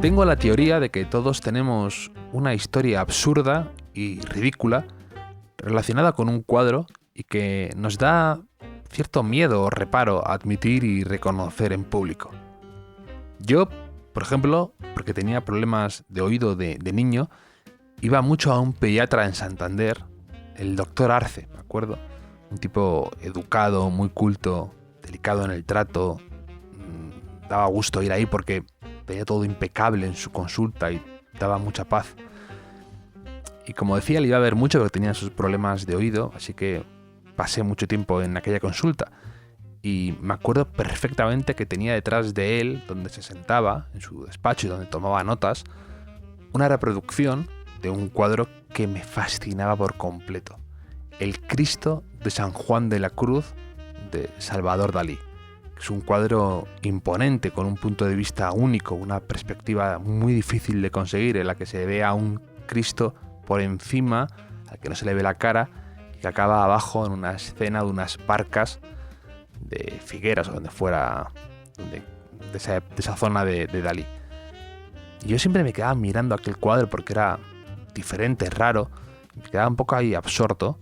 Tengo la teoría de que todos tenemos una historia absurda y ridícula relacionada con un cuadro y que nos da cierto miedo o reparo a admitir y reconocer en público. Yo, por ejemplo, porque tenía problemas de oído de niño, iba mucho a un pediatra en Santander, el doctor Arce, me acuerdo. Un tipo educado, muy culto, delicado en el trato. Daba gusto ir ahí porque tenía todo impecable en su consulta y daba mucha paz. Y como decía, le iba a ver mucho porque tenía sus problemas de oído, así que pasé mucho tiempo en aquella consulta. Y me acuerdo perfectamente que tenía detrás de él, donde se sentaba, en su despacho y donde tomaba notas, una reproducción de un cuadro que me fascinaba por completo. El Cristo de San Juan de la Cruz de Salvador Dalí. Es un cuadro imponente, con un punto de vista único, una perspectiva muy difícil de conseguir, en la que se ve a un Cristo por encima, al que no se le ve la cara, y que acaba abajo en una escena de unas barcas de Figueras o donde fuera, de esa zona de Dalí. Y yo siempre me quedaba mirando aquel cuadro porque era diferente, raro, me quedaba un poco ahí absorto.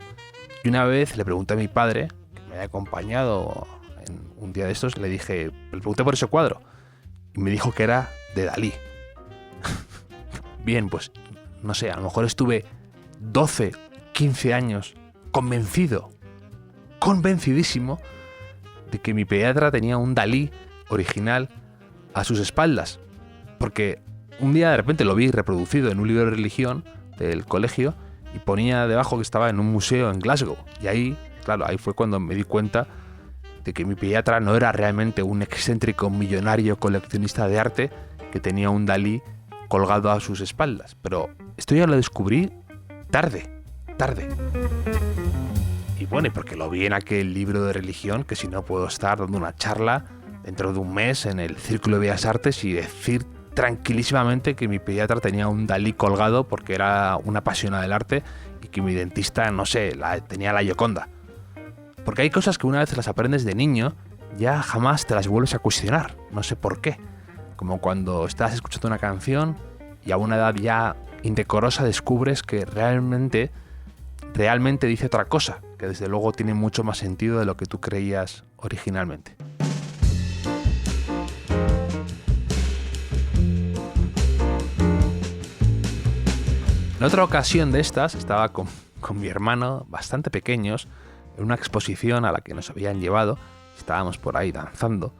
Y una vez le pregunté a mi padre, que me había acompañado en un día de estos, le pregunté por ese cuadro y me dijo que era de Dalí. Bien, pues no sé, a lo mejor estuve 12, 15 años convencidísimo de que mi pediatra tenía un Dalí original a sus espaldas, porque un día de repente lo vi reproducido en un libro de religión del colegio y ponía debajo que estaba en un museo en Glasgow, y ahí fue cuando me di cuenta de que mi pediatra no era realmente un excéntrico millonario coleccionista de arte que tenía un Dalí colgado a sus espaldas. Pero esto ya lo descubrí tarde. Y bueno, y porque lo vi en aquel libro de religión, que si no puedo estar dando una charla dentro de un mes en el Círculo de Bellas Artes y decir tranquilísimamente que mi pediatra tenía un Dalí colgado porque era un apasionado del arte y que mi dentista, no sé, tenía la Gioconda. Porque hay cosas que una vez las aprendes de niño, ya jamás te las vuelves a cuestionar, no sé por qué. Como cuando estás escuchando una canción y a una edad ya indecorosa descubres que realmente dice otra cosa, que desde luego tiene mucho más sentido de lo que tú creías originalmente. En otra ocasión de estas, estaba con mi hermano, bastante pequeños, en una exposición a la que nos habían llevado. Estábamos por ahí danzando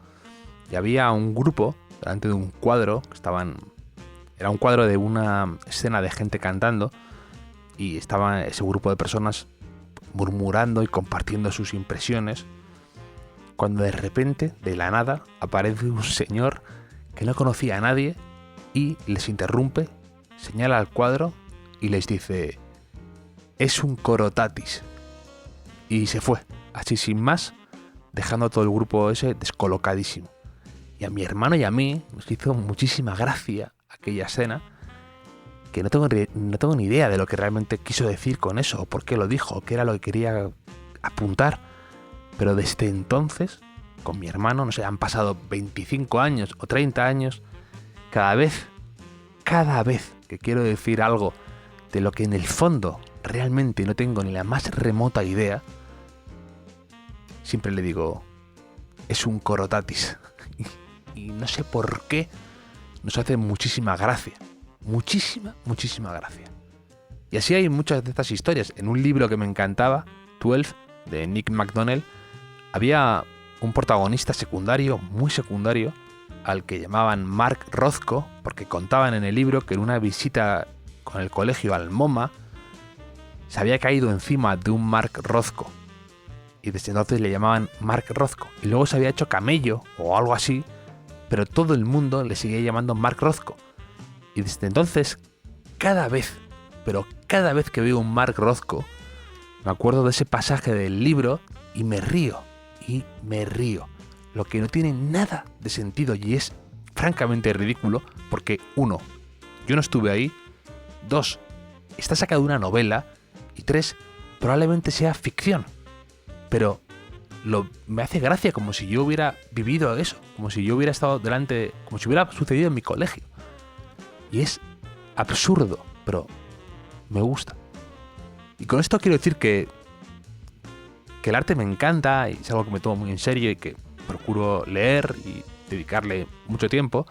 y había un grupo delante de un cuadro era un cuadro de una escena de gente cantando y estaba ese grupo de personas murmurando y compartiendo sus impresiones, cuando de repente, de la nada, aparece un señor que no conocía a nadie y les interrumpe, señala al cuadro y les dice: es un corotatis. Y se fue, así sin más, dejando a todo el grupo ese descolocadísimo. Y a mi hermano y a mí nos hizo muchísima gracia aquella escena, que no tengo ni idea de lo que realmente quiso decir con eso, o por qué lo dijo, o qué era lo que quería apuntar. Pero desde entonces, con mi hermano, no sé, han pasado 25 años o 30 años, cada vez que quiero decir algo de lo que en el fondo realmente no tengo ni la más remota idea, siempre le digo: es un corotatis. Y no sé por qué nos hace muchísima gracia. Muchísima gracia. Y así hay muchas de estas historias. En un libro que me encantaba, 12, de Nick McDonnell, había un protagonista secundario, muy secundario, al que llamaban Mark Rothko, porque contaban en el libro que en una visita con el colegio al MoMA se había caído encima de un Mark Rothko. Y desde entonces le llamaban Mark Rothko. Y luego se había hecho camello o algo así, pero todo el mundo le seguía llamando Mark Rothko. Y desde entonces, cada vez que veo un Mark Rothko, me acuerdo de ese pasaje del libro y me río. Lo que no tiene nada de sentido y es francamente ridículo porque, 1, yo no estuve ahí, 2, está sacado de una novela y 3, probablemente sea ficción. Pero me hace gracia como si yo hubiera vivido eso, como si yo hubiera estado delante, como si hubiera sucedido en mi colegio. y es absurdo, pero me gusta. Y con esto quiero decir que el arte me encanta y es algo que me tomo muy en serio y que procuro leer y dedicarle mucho tiempo,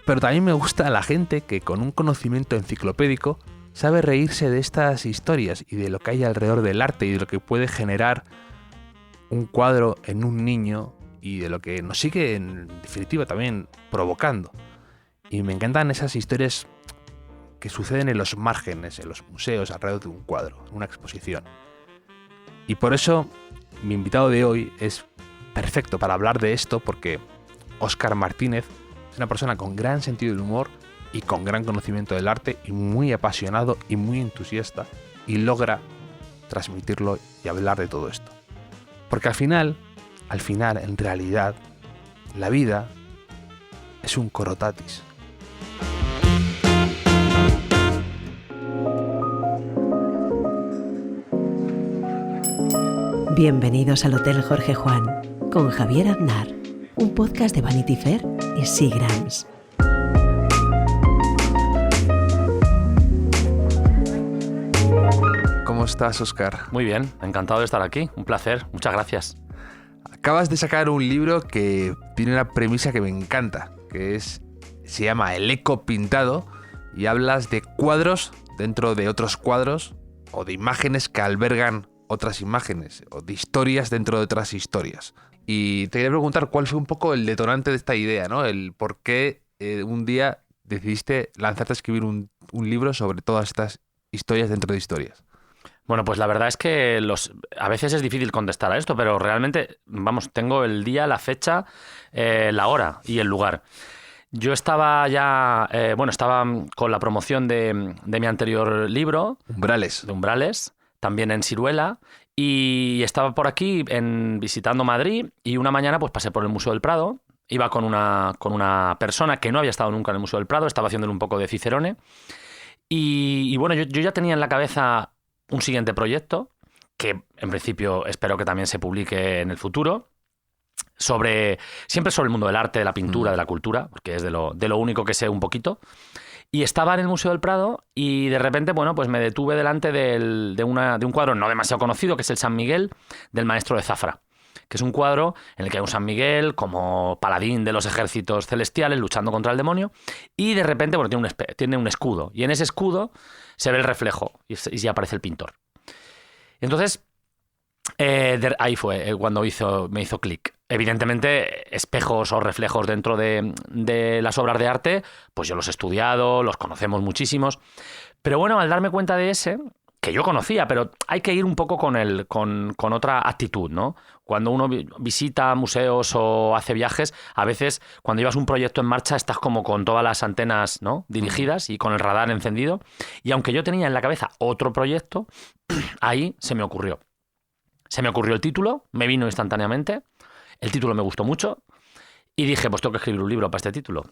pero también me gusta la gente que con un conocimiento enciclopédico sabe reírse de estas historias y de lo que hay alrededor del arte y de lo que puede generar un cuadro en un niño y de lo que nos sigue en definitiva también provocando. Y me encantan esas historias que suceden en los márgenes, en los museos, alrededor de un cuadro, en una exposición. Y por eso mi invitado de hoy es perfecto para hablar de esto, porque Óscar Martínez es una persona con gran sentido del humor y con gran conocimiento del arte y muy apasionado y muy entusiasta, y logra transmitirlo y hablar de todo esto. Porque al final, en realidad, la vida es un corotatis. Bienvenidos al Hotel Jorge Juan con Javier Aznar, un podcast de Vanity Fair y Seagrams. ¿Cómo estás, Óscar? Muy bien, encantado de estar aquí, un placer, muchas gracias. Acabas de sacar un libro que tiene una premisa que me encanta, se llama El eco pintado, y hablas de cuadros dentro de otros cuadros o de imágenes que albergan otras imágenes o de historias dentro de otras historias. Y te quería preguntar cuál fue un poco el detonante de esta idea, ¿no? El por qué un día decidiste lanzarte a escribir un libro sobre todas estas historias dentro de historias. Bueno, pues la verdad es que a veces es difícil contestar a esto, pero realmente, tengo el día, la fecha, la hora y el lugar. Yo estaba ya, estaba con la promoción de mi anterior libro. Umbrales. De Umbrales, también en Siruela, y estaba por aquí visitando Madrid, y una mañana pues pasé por el Museo del Prado. Iba con una persona que no había estado nunca en el Museo del Prado, estaba haciéndole un poco de Cicerone. Y bueno, yo ya tenía en la cabeza un siguiente proyecto, que en principio espero que también se publique en el futuro, siempre sobre el mundo del arte, de la pintura, de la cultura, porque es de lo único que sé un poquito. Y estaba en el Museo del Prado y de repente, pues me detuve delante de un cuadro no demasiado conocido, que es el San Miguel del maestro de Zafra, que es un cuadro en el que hay un San Miguel como paladín de los ejércitos celestiales luchando contra el demonio, y de repente tiene un escudo, y en ese escudo se ve el reflejo y ya aparece el pintor. Entonces, ahí fue cuando me hizo clic. Evidentemente, espejos o reflejos dentro de las obras de arte, pues yo los he estudiado, los conocemos muchísimos, pero bueno, al darme cuenta de ese, que yo conocía, pero hay que ir un poco con otra actitud, ¿no? Cuando uno visita museos o hace viajes, a veces cuando llevas un proyecto en marcha estás como con todas las antenas, ¿no?, dirigidas y con el radar encendido. Y aunque yo tenía en la cabeza otro proyecto, ahí se me ocurrió. El título, me vino instantáneamente, el título me gustó mucho. Y dije, pues tengo que escribir un libro para este título.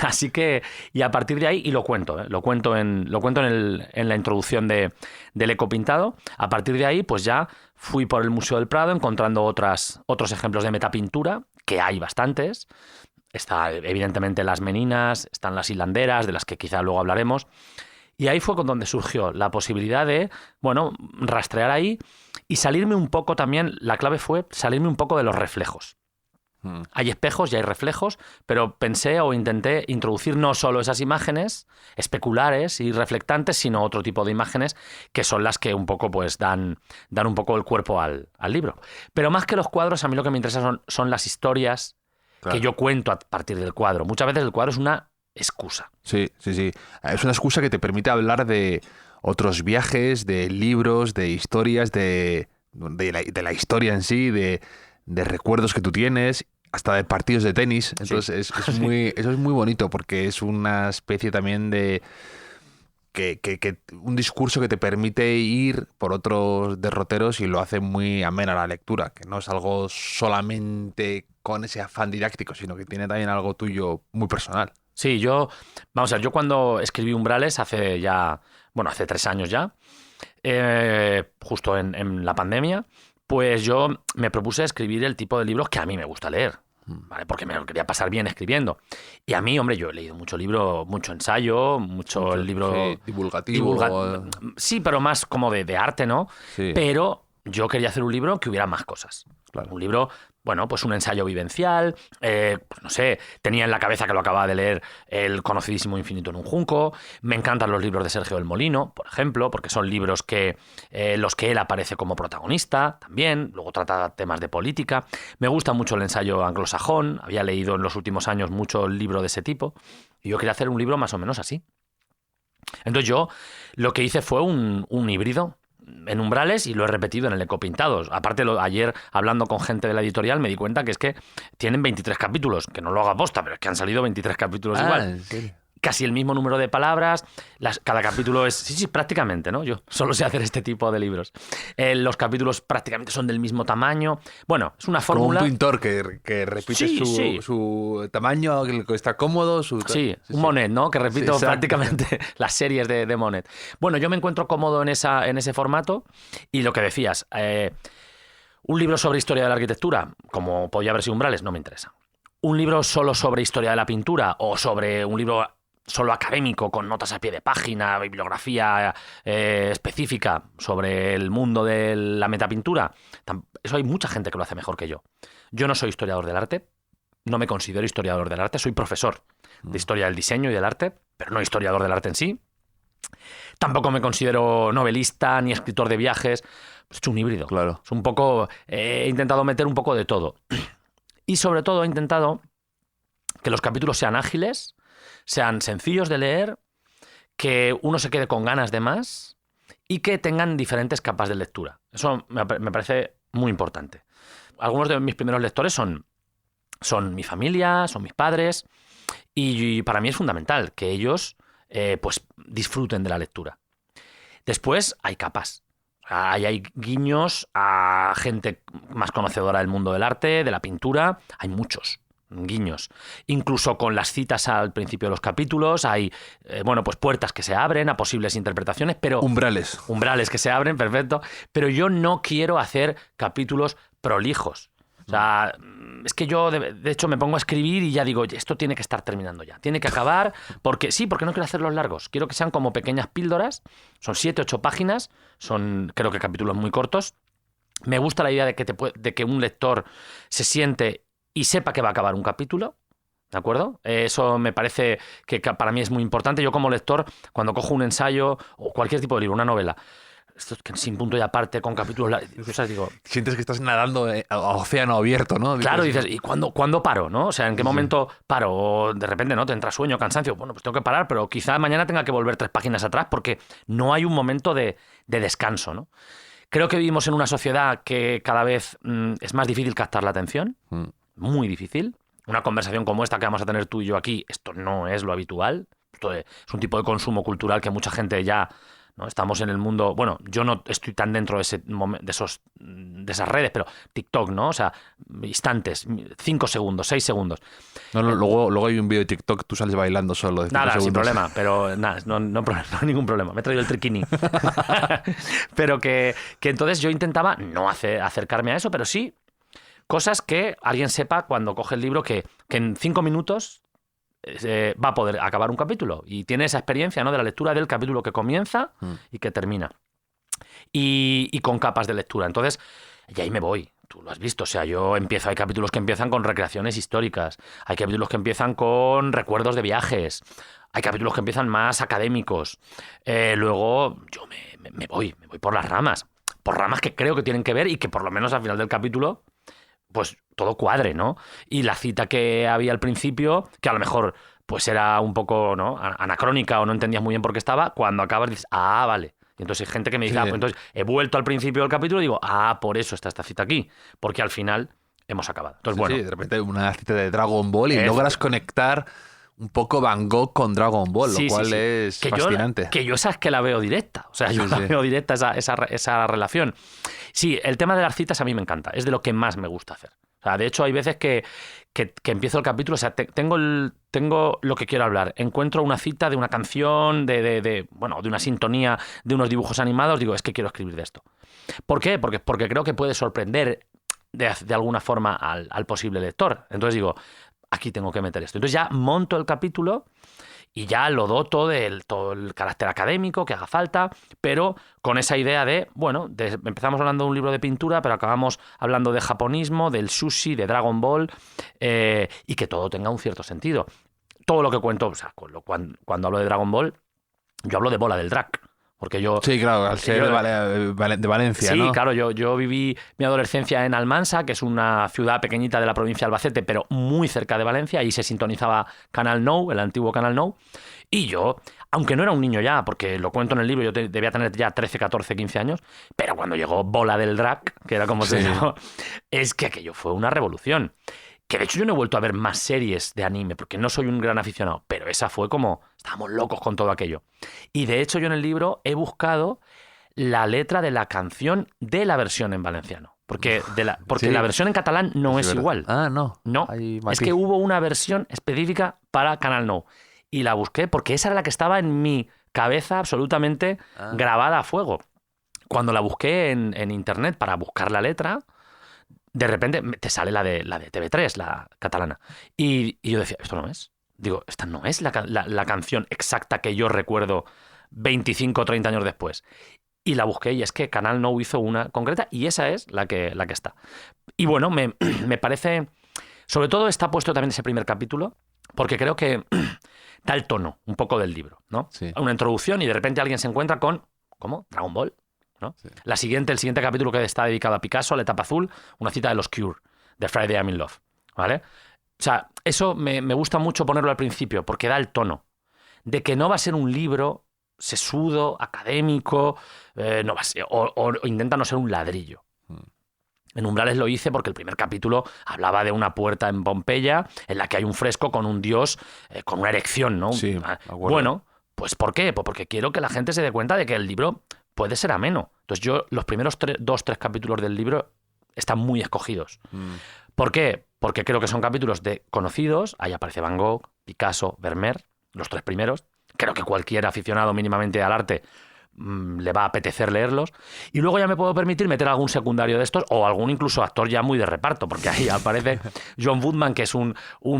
Así que, y a partir de ahí, y lo cuento en la introducción del eco pintado. A partir de ahí, pues ya fui por el Museo del Prado encontrando otros ejemplos de metapintura, que hay bastantes. Está evidentemente las meninas, están las hilanderas, de las que quizá luego hablaremos. Y ahí fue con donde surgió la posibilidad de, rastrear ahí y salirme un poco también, la clave fue salirme un poco de los reflejos. Hay espejos y hay reflejos, pero pensé o intenté introducir no solo esas imágenes especulares y reflectantes, sino otro tipo de imágenes que son las que un poco pues dan un poco el cuerpo al libro. Pero más que los cuadros, a mí lo que me interesa son las historias, claro, que yo cuento a partir del cuadro. Muchas veces el cuadro es una excusa. Sí. Es una excusa que te permite hablar de otros viajes, de libros, de historias, de la historia en sí, de recuerdos que tú tienes, hasta de partidos de tenis. Entonces eso es muy bonito, porque es una especie también de un discurso que te permite ir por otros derroteros y lo hace muy amena la lectura, que no es algo solamente con ese afán didáctico, sino que tiene también algo tuyo muy personal. Sí, yo cuando escribí Umbrales hace 3 años ya, justo en la pandemia, pues yo me propuse escribir el tipo de libros que a mí me gusta leer. ¿vale? Porque me lo quería pasar bien escribiendo. Y a mí, hombre, yo he leído mucho libro, mucho ensayo, mucho libro... Sí, divulgativo. Sí, pero más como de arte, ¿no? Sí. Pero yo quería hacer un libro que hubiera más cosas. Claro. Un libro, bueno, pues un ensayo vivencial, pues no sé, tenía en la cabeza que lo acababa de leer el conocidísimo Infinito en un junco. Me encantan los libros de Sergio del Molino, por ejemplo, porque son libros que los que él aparece como protagonista también, luego trata temas de política. Me gusta mucho el ensayo anglosajón, había leído en los últimos años mucho libro de ese tipo, y yo quería hacer un libro más o menos así. Entonces yo lo que hice fue un híbrido en Umbrales y lo he repetido en el Ecopintados. Aparte, ayer hablando con gente de la editorial me di cuenta que es que tienen 23 capítulos, que no lo hago aposta, pero es que han salido 23 capítulos igual. ¿En serio? Casi el mismo número de palabras, cada capítulo es... Sí, prácticamente, ¿no? Yo solo sé hacer este tipo de libros. Los capítulos prácticamente son del mismo tamaño. Bueno, es una fórmula... Como un pintor que repite su tamaño, que está cómodo. Sí, Monet, ¿no? Que repito prácticamente las series de Monet. Bueno, yo me encuentro cómodo en ese formato y lo que decías, un libro sobre historia de la arquitectura, como podía haber sido Umbrales, no me interesa. Un libro solo sobre historia de la pintura o sobre un libro solo académico, con notas a pie de página, bibliografía específica sobre el mundo de la metapintura. Eso hay mucha gente que lo hace mejor que yo. Yo no soy historiador del arte, no me considero historiador del arte, soy profesor de historia del diseño y del arte, pero no historiador del arte en sí. Tampoco me considero novelista ni escritor de viajes. He hecho un híbrido. Claro. Es un poco... he intentado meter un poco de todo. Y sobre todo he intentado que los capítulos sean ágiles, sean sencillos de leer, que uno se quede con ganas de más y que tengan diferentes capas de lectura. Eso me parece muy importante. Algunos de mis primeros lectores son mi familia, son mis padres, y para mí es fundamental que ellos pues disfruten de la lectura. Después hay capas. Ahí hay guiños a gente más conocedora del mundo del arte, de la pintura. Hay muchos guiños. Incluso con las citas al principio de los capítulos hay, pues puertas que se abren a posibles interpretaciones, pero... Umbrales. Umbrales que se abren, perfecto. Pero yo no quiero hacer capítulos prolijos. O sea, es que yo, de hecho, me pongo a escribir y ya digo, esto tiene que estar terminando ya. Tiene que acabar, porque no quiero hacerlos largos. Quiero que sean como pequeñas píldoras. Son 7, 8 páginas. Son, creo que, capítulos muy cortos. Me gusta la idea de que un lector se siente y sepa que va a acabar un capítulo. ¿De acuerdo? Eso me parece que para mí es muy importante. Yo como lector, cuando cojo un ensayo o cualquier tipo de libro, una novela, esto es que sin punto y aparte, con capítulos... O sea, digo, sientes que estás nadando a océano abierto, ¿no? Claro, dices, ¿y cuándo paro, no? O sea, ¿en qué momento paro? O de repente, ¿no? Te entra sueño, cansancio. Bueno, pues tengo que parar, pero quizá mañana tenga que volver 3 páginas atrás porque no hay un momento de descanso, ¿no? Creo que vivimos en una sociedad que cada vez es más difícil captar la atención. Muy difícil. Una conversación como esta que vamos a tener tú y yo aquí, esto no es lo habitual. Esto es un tipo de consumo cultural que mucha gente ya... ¿no? Estamos en el mundo... Bueno, yo no estoy tan dentro de esas redes, pero TikTok, ¿no? O sea, instantes, 5 segundos, 6 segundos. No, luego hay un vídeo de TikTok, tú sales bailando solo de 5 segundos. Nada, sin problema, pero nada, no hay ningún problema. Me he traído el triquini. Pero que entonces yo intentaba no acercarme a eso, pero sí cosas que alguien sepa cuando coge el libro que en 5 minutos... va a poder acabar un capítulo y tiene esa experiencia, ¿no? De la lectura del capítulo que comienza y que termina y con capas de lectura. Entonces, y ahí me voy, tú lo has visto, o sea, hay capítulos que empiezan con recreaciones históricas, hay capítulos que empiezan con recuerdos de viajes, hay capítulos que empiezan más académicos, luego yo me voy por las ramas que creo que tienen que ver y que por lo menos al final del capítulo pues todo cuadre, ¿no? Y la cita que había al principio, que a lo mejor pues era un poco, ¿no?, anacrónica o no entendías muy bien por qué estaba, cuando acabas dices, vale. Y entonces hay gente que me dice, pues entonces he vuelto al principio del capítulo y digo, por eso está esta cita aquí, porque al final hemos acabado. Entonces, bueno. Sí, de repente una cita de Dragon Ball y logras conectar un poco Van Gogh con Dragon Ball, lo cual es fascinante. Yo esa es que la veo directa, o sea, yo la veo directa esa relación. Sí, el tema de las citas a mí me encanta, es de lo que más me gusta hacer. O sea, de hecho hay veces que empiezo el capítulo, o sea, tengo lo que quiero hablar, encuentro una cita de una canción, de una sintonía, de unos dibujos animados, digo, es que quiero escribir de esto. ¿Por qué? Porque creo que puede sorprender de alguna forma al posible lector. Entonces digo, aquí tengo que meter esto. Entonces ya monto el capítulo y ya lo doto de todo el carácter académico que haga falta, pero con esa idea de, bueno, empezamos hablando de un libro de pintura, pero acabamos hablando de japonismo, del sushi, de Dragon Ball, y que todo tenga un cierto sentido. Todo lo que cuento, o sea, cuando hablo de Dragon Ball, yo hablo de Bola del Drag. Porque yo... Sí, claro, al ser de Valencia, sí, ¿no? claro, yo viví mi adolescencia en Almansa, que es una ciudad pequeñita de la provincia de Albacete, pero muy cerca de Valencia. Ahí se sintonizaba Canal Nou, el antiguo Canal Nou. Y yo, aunque no era un niño ya, porque lo cuento en el libro, yo debía tener ya 13, 14, 15 años, pero cuando llegó Bola del Drag, que era como se llamó, es que aquello fue una revolución. Que de hecho yo no he vuelto a ver más series de anime, porque no soy un gran aficionado, pero esa fue como... Estábamos locos con todo aquello. Y de hecho yo en el libro he buscado la letra de la canción de la versión en valenciano. Porque la versión en catalán no es igual. Ah, no. No, es que hubo una versión específica para Canal Nou. Y la busqué porque esa era la que estaba en mi cabeza absolutamente grabada a fuego. Cuando la busqué en internet para buscar la letra... De repente te sale la de TV3, la catalana. Y yo decía, esto no es. Digo, esta no es la canción exacta que yo recuerdo 25 o 30 años después. Y la busqué y es que Canal Nou hizo una concreta y esa es la que está. Y bueno, me parece... Sobre todo está puesto también ese primer capítulo porque creo que da el tono un poco del libro, ¿no? Sí. Una introducción y de repente alguien se encuentra con... ¿Cómo? ¿Dragon Ball? ¿No? Sí. El siguiente capítulo que está dedicado a Picasso, a la etapa azul, una cita de los Cure, de Friday I'm in Love, ¿vale? O sea, eso me gusta mucho ponerlo al principio, porque da el tono de que no va a ser un libro sesudo, académico, no va a ser, o intenta no ser un ladrillo. En Umbrales lo hice porque el primer capítulo hablaba de una puerta en Pompeya en la que hay un fresco con un dios con una erección, ¿no? Sí, bueno, pues ¿por qué? Pues porque quiero que la gente se dé cuenta de que el libro... puede ser ameno. Entonces yo, los primeros 2-3 capítulos del libro están muy escogidos. ¿Por qué? Porque creo que son capítulos de conocidos. Ahí aparece Van Gogh, Picasso, Vermeer, los 3 primeros. Creo que cualquier aficionado mínimamente al arte le va a apetecer leerlos. Y luego ya me puedo permitir meter algún secundario de estos o algún incluso actor ya muy de reparto, porque ahí aparece John Woodman, que es un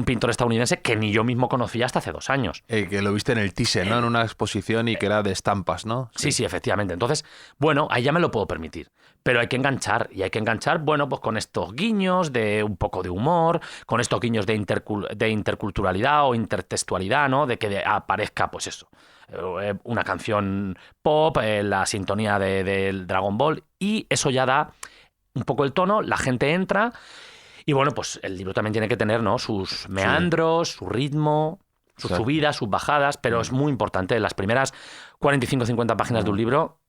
pintor estadounidense que ni yo mismo conocía hasta hace 2 años. Que lo viste en el Thyssen, ¿no? En una exposición y que era de estampas, ¿no? Sí, efectivamente. Entonces, bueno, ahí ya me lo puedo permitir. Pero hay que enganchar. Y hay que enganchar, bueno, pues con estos guiños de un poco de humor, con estos guiños de interculturalidad o intertextualidad, ¿no? De que aparezca, pues eso, una canción pop, la sintonía del Dragon Ball, y eso ya da un poco el tono, la gente entra, y bueno, pues el libro también tiene que tener, ¿no? Sus meandros, su ritmo, sus subidas, sus bajadas, pero es muy importante. Las primeras 45-50 páginas de un libro,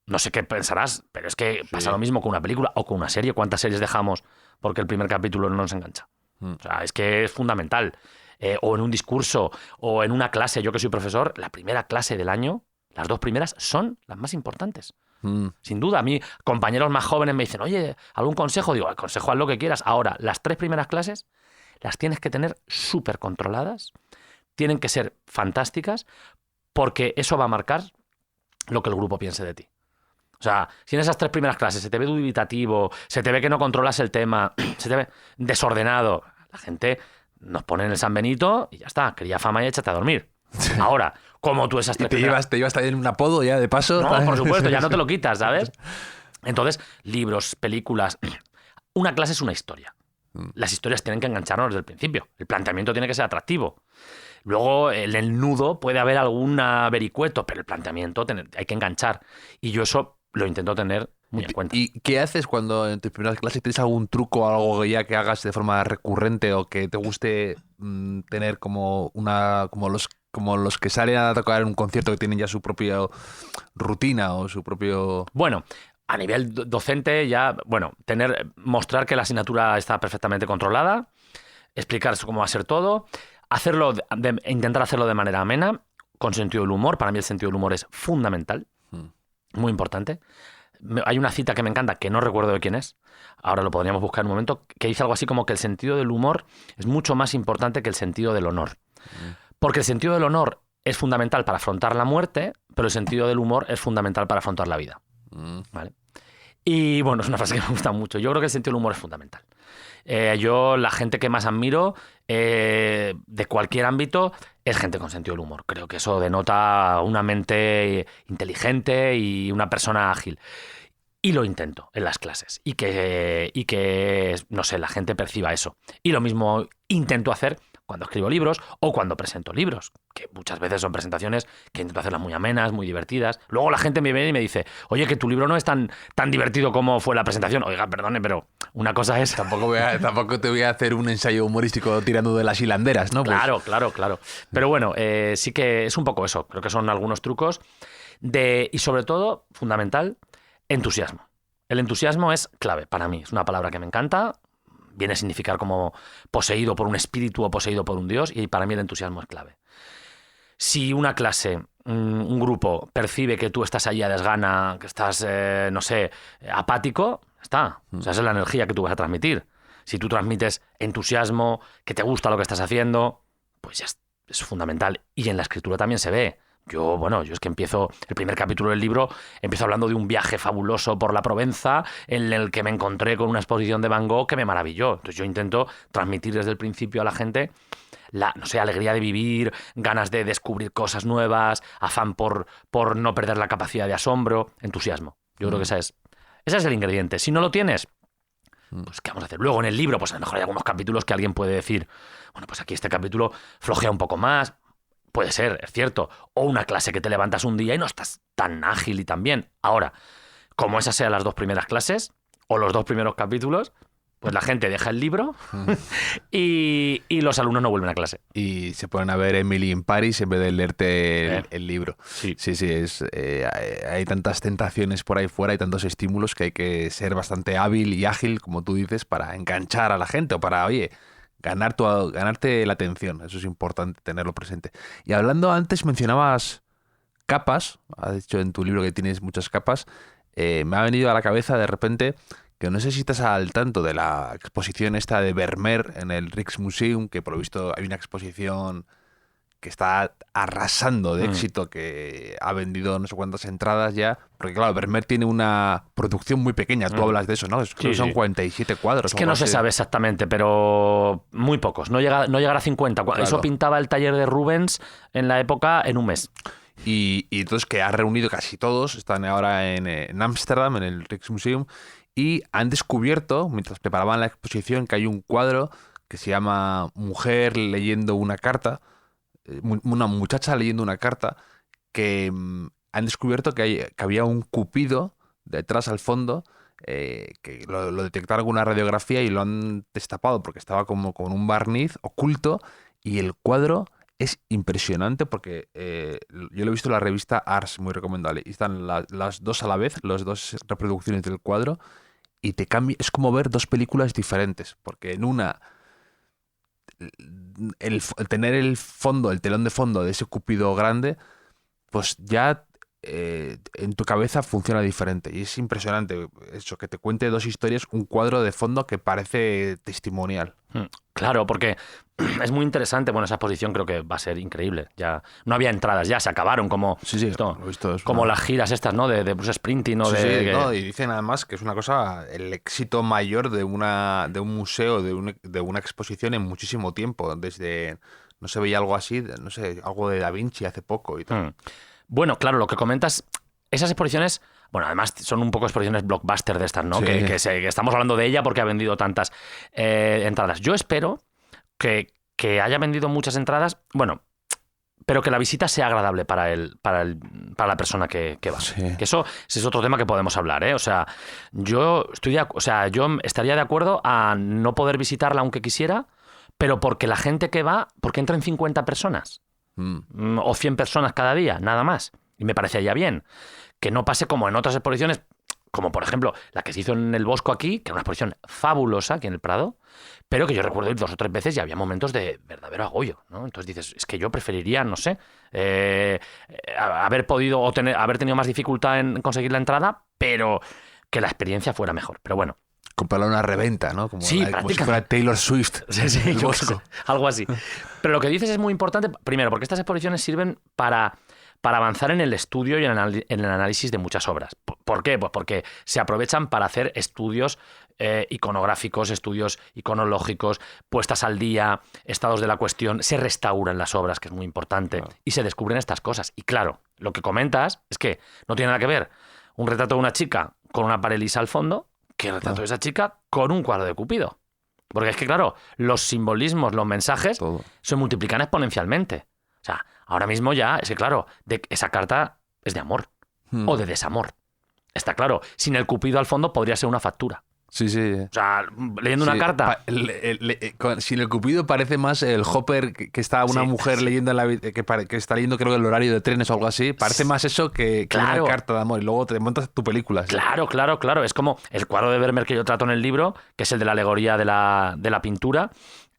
no sé qué pensarás, pero es que pasa lo mismo con una película o con una serie. ¿Cuántas series dejamos porque el primer capítulo no nos engancha? O sea, es que es fundamental. O en un discurso, o en una clase. Yo que soy profesor, la primera clase del año, las 2 primeras son las más importantes. Sin duda. A mí, compañeros más jóvenes me dicen, oye, ¿algún consejo? Digo, consejo, haz lo que quieras. Ahora, las 3 primeras clases las tienes que tener súper controladas, tienen que ser fantásticas, porque eso va a marcar lo que el grupo piense de ti. O sea, si en esas 3 primeras clases se te ve dubitativo, se te ve que no controlas el tema, se te ve desordenado, la gente... Nos ponen el San Benito y ya está, cría fama y échate a dormir. Ahora, como tú esas 3 primeras... ¿Te llevas también un apodo ya de paso? No, por supuesto, ya no te lo quitas, ¿sabes? Entonces, libros, películas... Una clase es una historia. Las historias tienen que engancharnos desde el principio. El planteamiento tiene que ser atractivo. Luego, en el nudo puede haber algún vericueto, pero el planteamiento hay que enganchar. Y yo eso lo intento tener muy en cuenta. ¿Y qué haces cuando en tus primeras clases tienes algún truco o algo ya que hagas de forma recurrente o que te guste tener como los que salen a tocar en un concierto que tienen ya su propia rutina o su propio... Bueno, a nivel docente ya, bueno, mostrar que la asignatura está perfectamente controlada, explicar cómo va a ser todo, intentar hacerlo de manera amena, con sentido del humor. Para mí el sentido del humor es fundamental, muy importante. Hay una cita que me encanta, que no recuerdo de quién es, ahora lo podríamos buscar en un momento, que dice algo así como que el sentido del humor es mucho más importante que el sentido del honor. Porque el sentido del honor es fundamental para afrontar la muerte, pero el sentido del humor es fundamental para afrontar la vida. ¿Vale? Y bueno, es una frase que me gusta mucho. Yo creo que el sentido del humor es fundamental. Yo, la gente que más admiro de cualquier ámbito es gente con sentido del humor. Creo que eso denota una mente inteligente y una persona ágil. Y lo intento en las clases. Y que, no sé, la gente perciba eso. Y lo mismo intento hacer cuando escribo libros o cuando presento libros, que muchas veces son presentaciones que intento hacerlas muy amenas, muy divertidas. Luego la gente me viene y me dice, oye, que tu libro no es tan divertido como fue la presentación. Oiga, perdone, pero una cosa es... Tampoco te voy a hacer un ensayo humorístico tirando de las hilanderas, ¿no? Claro, claro. Pero bueno, sí que es un poco eso. Creo que son algunos trucos y sobre todo, fundamental, entusiasmo. El entusiasmo es clave para mí. Es una palabra que me encanta. Viene a significar como poseído por un espíritu o poseído por un dios, y para mí el entusiasmo es clave. Si una clase, un grupo, percibe que tú estás ahí a desgana, que estás, no sé, apático, está. O sea, esa es la energía que tú vas a transmitir. Si tú transmites entusiasmo, que te gusta lo que estás haciendo, pues ya es fundamental. Y en la escritura también se ve. Yo es que empiezo el primer capítulo del libro, empiezo hablando de un viaje fabuloso por la Provenza en el que me encontré con una exposición de Van Gogh que me maravilló. Entonces yo intento transmitir desde el principio a la gente la, no sé, alegría de vivir, ganas de descubrir cosas nuevas, afán por no perder la capacidad de asombro, entusiasmo. Yo creo que ese es el ingrediente. Si no lo tienes, pues ¿qué vamos a hacer? Luego en el libro, pues a lo mejor hay algunos capítulos que alguien puede decir, bueno, pues aquí este capítulo flojea un poco más. Puede ser, es cierto. O una clase que te levantas un día y no estás tan ágil y tan bien. Ahora, como esas sean las 2 primeras clases o los 2 primeros capítulos, pues la gente deja el libro y los alumnos no vuelven a clase. Y se ponen a ver Emily in Paris en vez de leerte el libro. Sí. Sí, hay tantas tentaciones por ahí fuera, hay tantos estímulos que hay que ser bastante hábil y ágil, como tú dices, para enganchar a la gente o para, oye, ganarte la atención. Eso es importante tenerlo presente. Y hablando, antes mencionabas capas, has dicho en tu libro que tienes muchas capas. Me ha venido a la cabeza de repente que no sé si estás al tanto de la exposición esta de Vermeer en el Rijksmuseum, que por lo visto hay una exposición que está arrasando de éxito, que ha vendido no sé cuántas entradas ya, porque claro, Vermeer tiene una producción muy pequeña, tú hablas de eso, ¿no? Creo que son 47 cuadros. Es que no se sabe exactamente, pero muy pocos, no llegará a 50. Claro. Eso pintaba el taller de Rubens en la época en un mes. Y entonces que ha reunido casi todos, están ahora en Ámsterdam, en el Rijksmuseum, y han descubierto, mientras preparaban la exposición, que hay un cuadro que se llama Mujer leyendo una carta, una muchacha leyendo una carta, que han descubierto que había un cupido detrás al fondo, que lo detectaron con una radiografía y lo han destapado porque estaba como con un barniz oculto, y el cuadro es impresionante porque yo lo he visto en la revista Ars, muy recomendable, y están las dos a la vez, las 2 reproducciones del cuadro, y te cambia, es como ver 2 películas diferentes, porque en una el tener el telón de fondo de ese cupido grande, pues ya en tu cabeza funciona diferente. Y es impresionante eso, que te cuente 2 historias, un cuadro de fondo que parece testimonial. Claro, porque es muy interesante. Bueno, esa exposición creo que va a ser increíble. Ya no había entradas, ya se acabaron como lo he visto, como las giras estas, ¿no? De Bruce Springsteen, ¿no? No, y dicen además que es una cosa, el éxito mayor de un museo, de una exposición en muchísimo tiempo. Desde, no se veía algo así, no sé, algo de Da Vinci hace poco y tal. Bueno, claro, lo que comentas, esas exposiciones, bueno, además son un poco exposiciones blockbuster de estas, ¿no? Sí. Que estamos hablando de ella porque ha vendido tantas entradas. Yo espero que haya vendido muchas entradas, bueno, pero que la visita sea agradable para la persona que va. Sí. Que ese es otro tema que podemos hablar, ¿eh? O sea, yo estaría de acuerdo a no poder visitarla aunque quisiera, pero porque la gente que va, porque entran 50 personas. O 100 personas cada día, nada más. Y me parece ya bien. Que no pase como en otras exposiciones, como por ejemplo la que se hizo en el Bosco aquí, que era una exposición fabulosa aquí en el Prado, pero que yo recuerdo ir 2 o 3 veces y había momentos de verdadero agobio, ¿no? Entonces dices, es que yo preferiría, no sé, haber podido haber tenido más dificultad en conseguir la entrada, pero que la experiencia fuera mejor. Pero bueno. Comprarla una reventa, ¿no? Como si fuera Taylor Swift. Sí, algo así. Pero lo que dices es muy importante, primero, porque estas exposiciones sirven para para avanzar en el estudio y en el análisis de muchas obras. ¿Por qué? Pues porque se aprovechan para hacer estudios iconográficos, estudios iconológicos, puestas al día, estados de la cuestión, se restauran las obras, que es muy importante, y se descubren estas cosas. Y claro, lo que comentas es que no tiene nada que ver un retrato de una chica con una pared lisa al fondo que el retrato de esa chica con un cuadro de Cupido. Porque es que, claro, los simbolismos, los mensajes se multiplican exponencialmente. O sea, ahora mismo ya, es que claro, esa carta es de amor o de desamor. Está claro, sin el Cupido al fondo podría ser una factura. Sí, sí. O sea, leyendo una carta... Sin el Cupido parece más el Hopper que está una mujer leyendo que está leyendo creo que el horario de trenes o algo así. Parece más eso que una carta de amor. Y luego te montas tu película. ¿Sí? Claro. Es como el cuadro de Vermeer que yo trato en el libro, que es el de la alegoría de la pintura.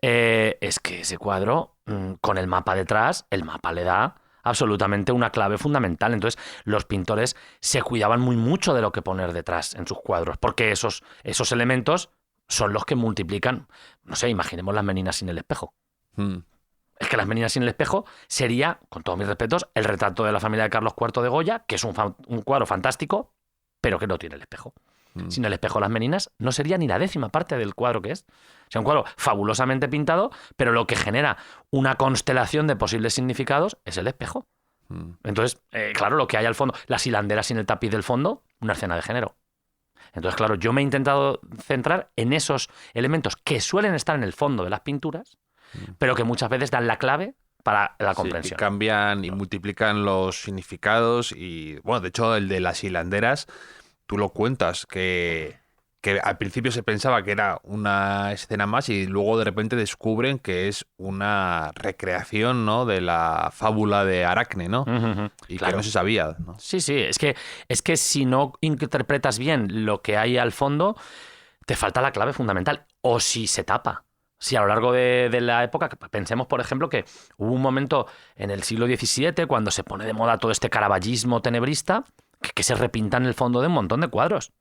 Es que ese cuadro, con el mapa detrás, el mapa le da absolutamente una clave fundamental. Entonces, los pintores se cuidaban muy mucho de lo que poner detrás en sus cuadros, porque esos elementos son los que multiplican. No sé, imaginemos las meninas sin el espejo. Es que las meninas sin el espejo sería, con todos mis respetos, el retrato de la familia de Carlos IV de Goya, que es un cuadro fantástico, pero que no tiene el espejo. Sin el espejo las meninas no sería ni la 10ª parte del cuadro que es. O sea, un cuadro fabulosamente pintado, pero lo que genera una constelación de posibles significados es el espejo. Entonces, claro, lo que hay al fondo, las hilanderas sin el tapiz del fondo, una escena de género. Entonces, claro, yo me he intentado centrar en esos elementos que suelen estar en el fondo de las pinturas, pero que muchas veces dan la clave para la comprensión. Y cambian y multiplican los significados y, bueno, de hecho, el de las hilanderas, tú lo cuentas, que al principio se pensaba que era una escena más y luego de repente descubren que es una recreación, ¿no?, de la fábula de Aracne, ¿no? Y claro, que no se sabía, ¿no? Sí, es que si no interpretas bien lo que hay al fondo, te falta la clave fundamental. O si se tapa. Si a lo largo de la época, pensemos, por ejemplo, que hubo un momento en el siglo XVII cuando se pone de moda todo este caravallismo tenebrista que se repinta en el fondo de un montón de cuadros.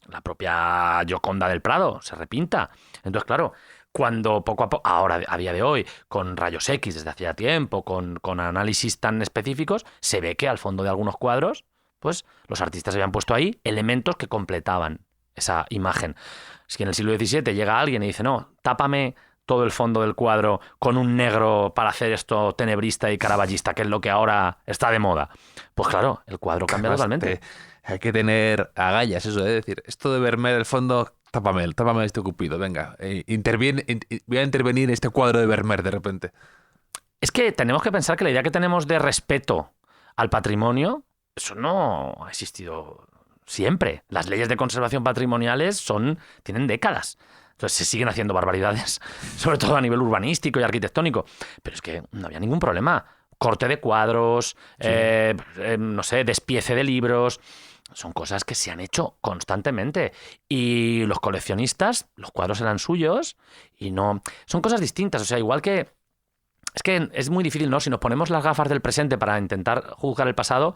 La propia Gioconda del Prado se repinta. Entonces, claro, cuando poco a poco, ahora a día de hoy, con rayos X desde hacía tiempo, con análisis tan específicos, se ve que al fondo de algunos cuadros, pues los artistas habían puesto ahí elementos que completaban esa imagen. Es que en el siglo XVII llega alguien y dice, no, tápame todo el fondo del cuadro con un negro para hacer esto tenebrista y caravallista, que es lo que ahora está de moda. Pues claro, el cuadro cambia totalmente. Hay que tener agallas, eso de decir, esto de Vermeer el fondo, tápame este Cupido, venga, voy a intervenir en este cuadro de Vermeer de repente. Es que tenemos que pensar que la idea que tenemos de respeto al patrimonio, eso no ha existido siempre. Las leyes de conservación patrimoniales tienen décadas. Entonces se siguen haciendo barbaridades, sobre todo a nivel urbanístico y arquitectónico. Pero es que no había ningún problema. Corte de cuadros, no sé, despiece de libros. Son cosas que se han hecho constantemente. Y los coleccionistas, los cuadros eran suyos y no... Son cosas distintas. O sea, igual que... Es que es muy difícil, ¿no? Si nos ponemos las gafas del presente para intentar juzgar el pasado,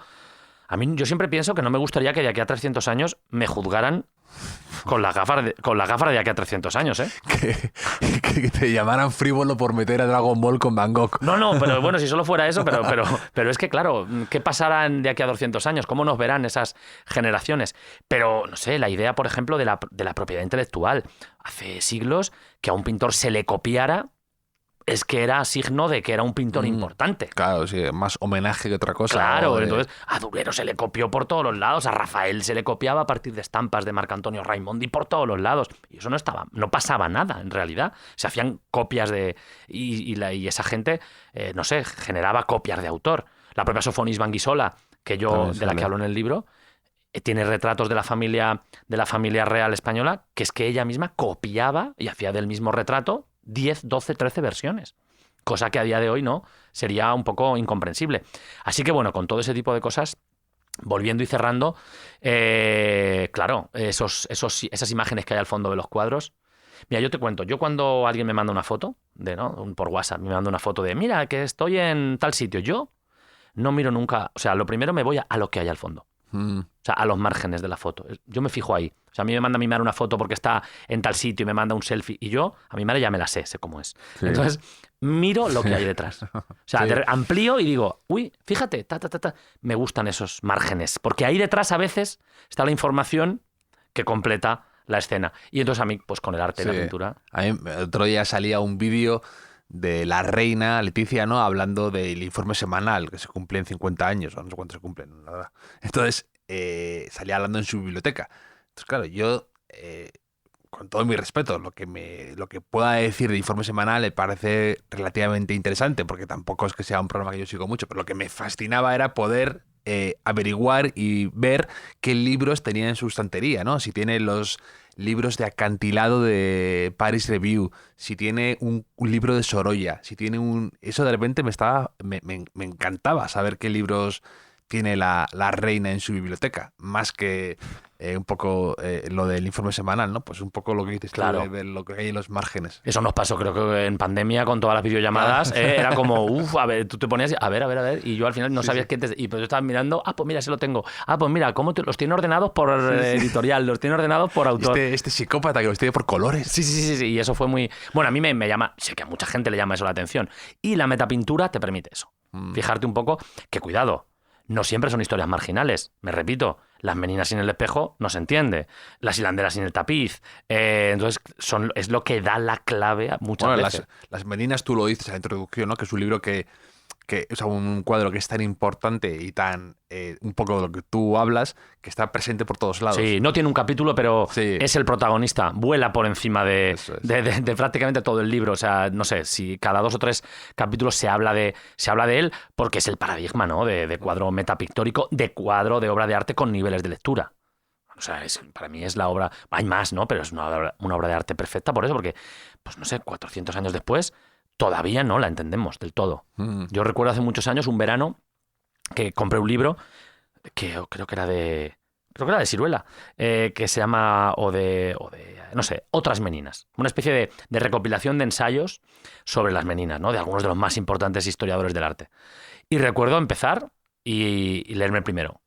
yo siempre pienso que no me gustaría que de aquí a 300 años me juzgaran con las gafas de aquí a 300 años, ¿eh? Que te llamaran frívolo por meter a Dragon Ball con Van Gogh. No, pero bueno, si solo fuera eso, pero es que claro, ¿qué pasará de aquí a 200 años? ¿Cómo nos verán esas generaciones? Pero, no sé, la idea, por ejemplo, de la propiedad intelectual. Hace siglos que a un pintor se le copiara es que era signo de que era un pintor importante. Claro, sí, más homenaje que otra cosa. Claro, entonces a Durero se le copió por todos los lados, a Rafael se le copiaba a partir de estampas de Marcantonio Raimondi por todos los lados. Y eso no pasaba nada, en realidad. Se hacían copias y esa gente, no sé, generaba copias de autor. La propia Sofonis Banguisola, de la que hablo en el libro, tiene retratos de la familia real española, que es que ella misma copiaba y hacía del mismo retrato 10, 12, 13 versiones. Cosa que a día de hoy no sería un poco incomprensible. Así que bueno, con todo ese tipo de cosas, volviendo y cerrando, claro, esas imágenes que hay al fondo de los cuadros. Mira, yo te cuento, yo cuando alguien me manda una foto, por WhatsApp, me manda una foto de, mira, que estoy en tal sitio, yo no miro nunca, o sea, lo primero me voy a lo que hay al fondo. O sea, a los márgenes de la foto. Yo me fijo ahí. O sea, a mí me manda mi madre una foto porque está en tal sitio y me manda un selfie. Y yo, a mi madre ya me la sé cómo es. Sí. Entonces, miro lo que hay detrás. O sea, Sí. amplío y digo, uy, fíjate, me gustan esos márgenes. Porque ahí detrás a veces está la información que completa la escena. Y entonces a mí, pues con el arte y la Sí. pintura... A mí otro día salía un vídeo de la reina Leticia, ¿no? Hablando del informe semanal, que se cumplen 50 años, o no sé cuántos se cumplen, la verdad. Entonces, salía hablando en su biblioteca. Entonces, claro, yo, con todo mi respeto, lo que pueda decir de informe semanal me parece relativamente interesante, porque tampoco es que sea un programa que yo sigo mucho, pero lo que me fascinaba era poder averiguar y ver qué libros tenía en su estantería, ¿no? Si tiene los libros de Acantilado de Paris Review, si tiene un libro de Sorolla, si tiene un... Eso de repente me encantaba saber qué libros tiene la reina en su biblioteca, más que un poco lo del informe semanal, ¿no? Pues un poco lo que dices tú, Claro. de ver lo que hay en los márgenes. Eso nos pasó, creo que en pandemia, con todas las videollamadas. Era como, a ver, tú te ponías, a ver, y yo al final no Sí, sabías sí. qué te... Y pues yo estaba mirando, pues mira, se lo tengo. Pues mira, los tiene ordenados por editorial, los tiene ordenados por autor. Este psicópata que los tiene por colores. Sí, y eso fue muy... Bueno, a mí me llama, sé que a mucha gente le llama eso la atención. Y la metapintura te permite eso. Fijarte un poco que, cuidado, no siempre son historias marginales. Me repito, las meninas sin el espejo no se entiende. Las hilanderas sin el tapiz. Entonces, es lo que da la clave a muchas Bueno, veces. las Meninas, tú lo dices en la introducción, ¿no? Que es un libro o sea, un cuadro que es tan importante y tan, un poco de lo que tú hablas, que está presente por todos lados. Sí, no tiene un capítulo, pero Sí. es el protagonista. Vuela por encima Eso es. de prácticamente todo el libro. O sea, no sé, si cada 2 o 3 capítulos se habla de él, porque es el paradigma, ¿no? De cuadro metapictórico, de cuadro de obra de arte con niveles de lectura. O sea, para mí es la obra... Hay más, ¿no? Pero es una obra de arte perfecta por eso, porque, pues no sé, 400 años después, todavía no la entendemos del todo. Yo recuerdo hace muchos años, un verano, que compré un libro que creo que era de Siruela, que se llama no sé, Otras Meninas. Una especie de recopilación de ensayos sobre las meninas, ¿no? De algunos de los más importantes historiadores del arte. Y recuerdo empezar y leerme el primero.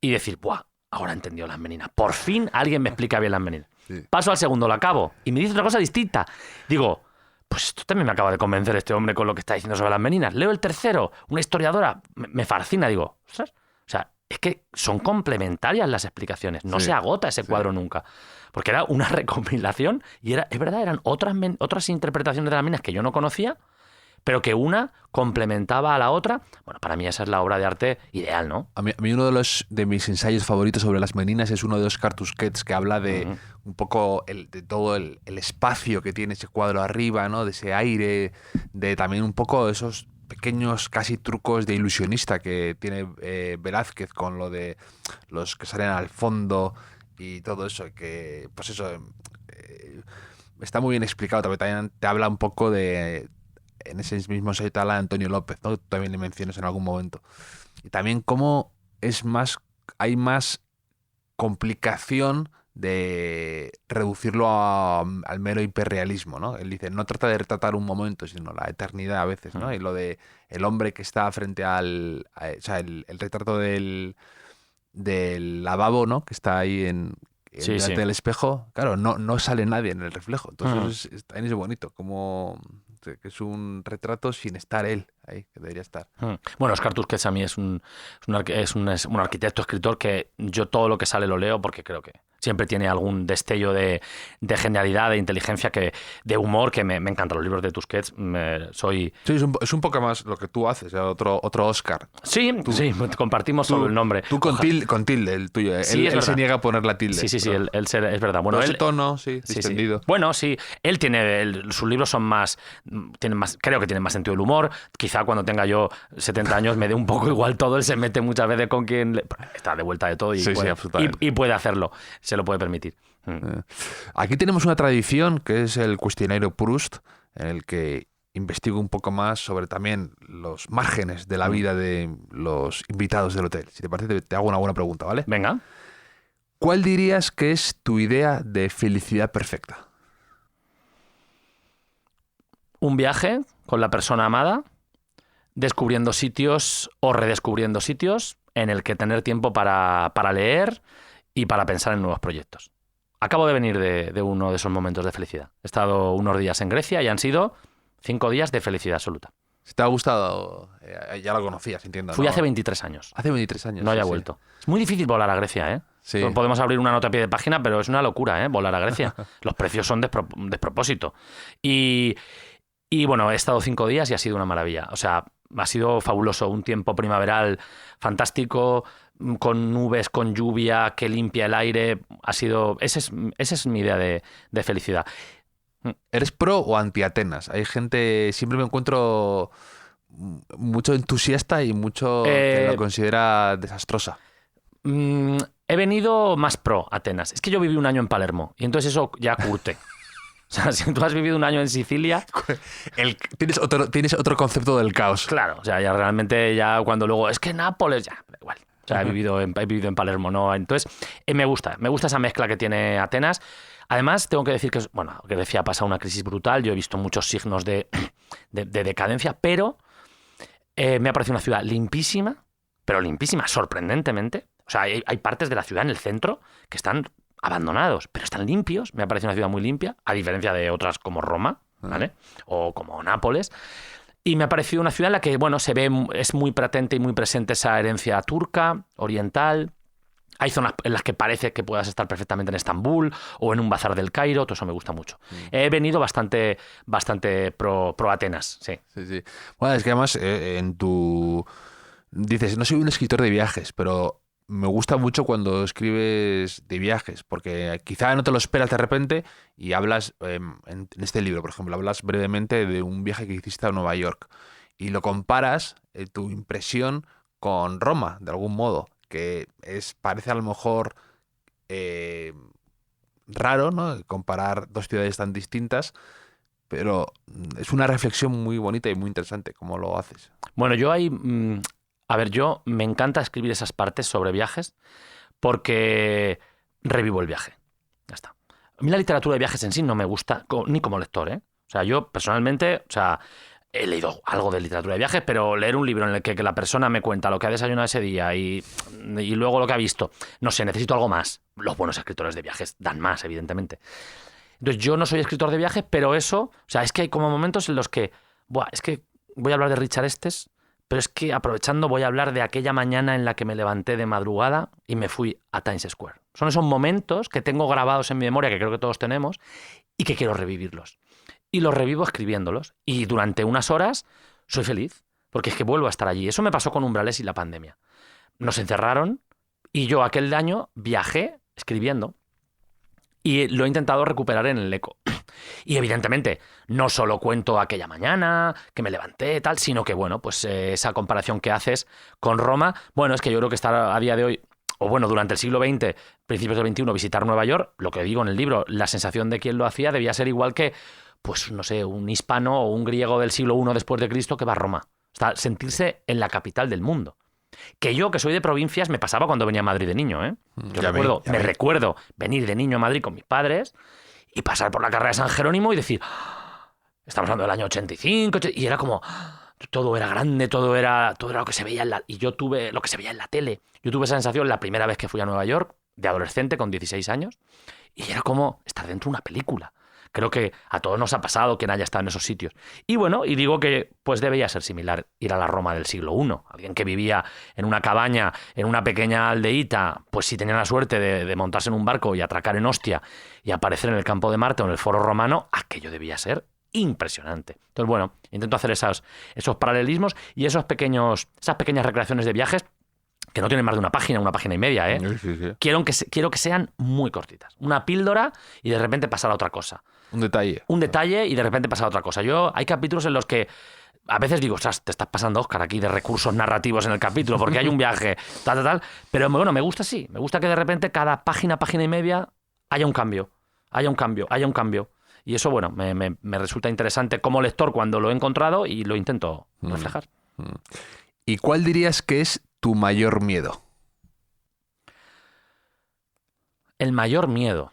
Y decir, ¡buah! Ahora he entendido las meninas. Por fin alguien me explica bien las meninas. Sí. Paso al segundo, lo acabo. Y me dice otra cosa distinta. Digo, pues esto también me acaba de convencer este hombre con lo que está diciendo sobre las meninas. Leo el tercero, una historiadora, me fascina. Digo, ¿sabes? O sea, es que son complementarias las explicaciones. No Sí, se agota ese cuadro nunca. Porque era una recopilación y es verdad, eran otras interpretaciones de las meninas que yo no conocía, pero que una complementaba a la otra. Bueno, para mí esa es la obra de arte ideal, ¿no? A mí uno de mis ensayos favoritos sobre las Meninas es uno de Oscar Tusquets, que habla de un poco de todo el espacio que tiene ese cuadro arriba, ¿no? De ese aire, de también un poco esos pequeños casi trucos de ilusionista que tiene Velázquez con lo de los que salen al fondo y todo eso, que pues eso está muy bien explicado. También te habla un poco de... En ese mismo ensayo te habla de Antonio López, ¿no? Tú también le mencionas en algún momento. Y también cómo hay más complicación de reducirlo al mero hiperrealismo, ¿no? Él dice, no trata de retratar un momento, sino la eternidad a veces, ¿no? Y lo de el hombre que está frente o sea, el retrato del lavabo, ¿no? Que está ahí delante del espejo. Claro, no sale nadie en el reflejo. Entonces también es bonito, como que es un retrato sin estar él ahí, que debería estar. Bueno, Oscar Tusquets a mí es un arquitecto, escritor que yo todo lo que sale lo leo porque creo que siempre tiene algún destello de genialidad, de inteligencia, de humor, que me encantan los libros de Tusquets. Sí, es un poco más lo que tú haces, otro Oscar. Sí, compartimos solo el nombre. Tú con tilde, el tuyo. Sí, él se niega a poner la tilde. Sí, él es verdad. Bueno, ese tono, sí, distendido. Sí. Bueno, sí, él sus libros son creo que tienen más sentido del humor. Quizá cuando tenga yo 70 años me dé un poco igual todo, él se mete muchas veces con quien está de vuelta de todo y puede hacerlo, se lo puede permitir. Aquí tenemos una tradición que es el cuestionario Proust, en el que investigo un poco más sobre también los márgenes de la vida de los invitados del hotel. Si te parece, te hago una buena pregunta, ¿vale? Venga. ¿Cuál dirías que es tu idea de felicidad perfecta? Un viaje con la persona amada, descubriendo sitios o redescubriendo sitios en el que tener tiempo para leer y para pensar en nuevos proyectos. Acabo de venir de uno de esos momentos de felicidad. He estado unos días en Grecia y han sido 5 días de felicidad absoluta. Si te ha gustado, ya lo conocías, entiendo. Fui ¿no? hace 23 años. Hace 23 años. No haya sí, vuelto. Es muy difícil volar a Grecia, ¿eh? Sí. Podemos abrir una nota a pie de página, pero es una locura, ¿eh? Volar a Grecia. Los precios son despropósito. Y bueno, he estado 5 días y ha sido una maravilla. O sea, ha sido fabuloso. Un tiempo primaveral fantástico, con nubes, con lluvia, que limpia el aire. Esa es mi idea de felicidad. ¿Eres pro o anti Atenas? Hay gente, siempre me encuentro mucho entusiasta y mucho que la considera desastrosa. He venido más pro Atenas. Es que yo viví un año en Palermo y entonces eso ya curte. O sea, si tú has vivido un año en Sicilia... Tienes otro concepto del caos. Claro, o sea, ya realmente ya cuando luego... Es que Nápoles, ya, da igual. O sea, he vivido en Palermo, ¿no? Entonces, me gusta esa mezcla que tiene Atenas. Además, tengo que decir que, bueno, Grecia ha pasado una crisis brutal. Yo he visto muchos signos de decadencia, pero me ha parecido una ciudad limpísima, pero limpísima, sorprendentemente. O sea, hay partes de la ciudad en el centro que están abandonados, pero están limpios. Me ha parecido una ciudad muy limpia, a diferencia de otras como Roma, ¿vale? O como Nápoles. Y me ha parecido una ciudad en la que, bueno, es muy patente y muy presente esa herencia turca, oriental. Hay zonas en las que parece que puedas estar perfectamente en Estambul o en un bazar del Cairo. Todo eso me gusta mucho. He venido bastante pro Atenas, sí. Sí. Bueno, es que además dices, no soy un escritor de viajes, pero me gusta mucho cuando escribes de viajes, porque quizá no te lo esperas de repente y hablas, en este libro, por ejemplo, hablas brevemente de un viaje que hiciste a Nueva York y lo comparas, tu impresión, con Roma, de algún modo, que parece a lo mejor raro, ¿no? Comparar dos ciudades tan distintas, pero es una reflexión muy bonita y muy interesante cómo lo haces. Bueno, yo ahí... A ver, yo me encanta escribir esas partes sobre viajes porque revivo el viaje. Ya está. A mí la literatura de viajes en sí no me gusta, ni como lector, ¿eh? O sea, yo personalmente, o sea, he leído algo de literatura de viajes, pero leer un libro en el que la persona me cuenta lo que ha desayunado ese día y luego lo que ha visto, no sé, necesito algo más. Los buenos escritores de viajes dan más, evidentemente. Entonces, yo no soy escritor de viajes, pero eso, o sea, es que hay como momentos en los que, es que voy a hablar de Richard Estes, pero es que aprovechando voy a hablar de aquella mañana en la que me levanté de madrugada y me fui a Times Square. Son esos momentos que tengo grabados en mi memoria, que creo que todos tenemos, y que quiero revivirlos. Y los revivo escribiéndolos. Y durante unas horas soy feliz, porque es que vuelvo a estar allí. Eso me pasó con Umbrales y la pandemia. Nos encerraron y yo aquel año viajé escribiendo y lo he intentado recuperar en el eco. Y evidentemente no solo cuento aquella mañana que me levanté tal, sino que bueno, pues esa comparación que haces con Roma, bueno, es que yo creo que está a día de hoy, o bueno, durante el siglo XX, principios del XXI, visitar Nueva York, lo que digo en el libro, la sensación de quien lo hacía debía ser igual que, pues no sé, un hispano o un griego del siglo I después de Cristo que va a Roma. O sea, sentirse en la capital del mundo. Que yo, que soy de provincias, me pasaba cuando venía a Madrid de niño, ¿eh? Me recuerdo venir de niño a Madrid con mis padres y pasar por la carrera de San Jerónimo y decir, estamos hablando del año 85, y era como, todo era grande, todo era lo que se veía y yo tuve lo que se veía en la tele. Yo tuve esa sensación la primera vez que fui a Nueva York, de adolescente, con 16 años, y era como estar dentro de una película. Creo que a todos nos ha pasado quien haya estado en esos sitios. Y bueno, y digo que pues debería ser similar ir a la Roma del siglo I. Alguien que vivía en una cabaña, en una pequeña aldeíta, pues si tenía la suerte de montarse en un barco y atracar en Ostia y aparecer en el campo de Marte o en el Foro Romano, aquello debía ser impresionante. Entonces, bueno, intento hacer esos paralelismos y esas pequeñas recreaciones de viajes que no tienen más de una página y media, ¿eh? Sí. Quiero que sean muy cortitas. Una píldora y de repente pasar a otra cosa. Un detalle. Un detalle y de repente pasar a otra cosa. Hay capítulos en los que a veces digo, ostras, te estás pasando, Óscar, aquí de recursos narrativos en el capítulo, porque hay un viaje, tal. Pero bueno, me gusta así. Me gusta que de repente cada página y media haya un cambio. Y eso, bueno, me resulta interesante como lector cuando lo he encontrado y lo intento reflejar. ¿Y cuál dirías que es tu mayor miedo? El mayor miedo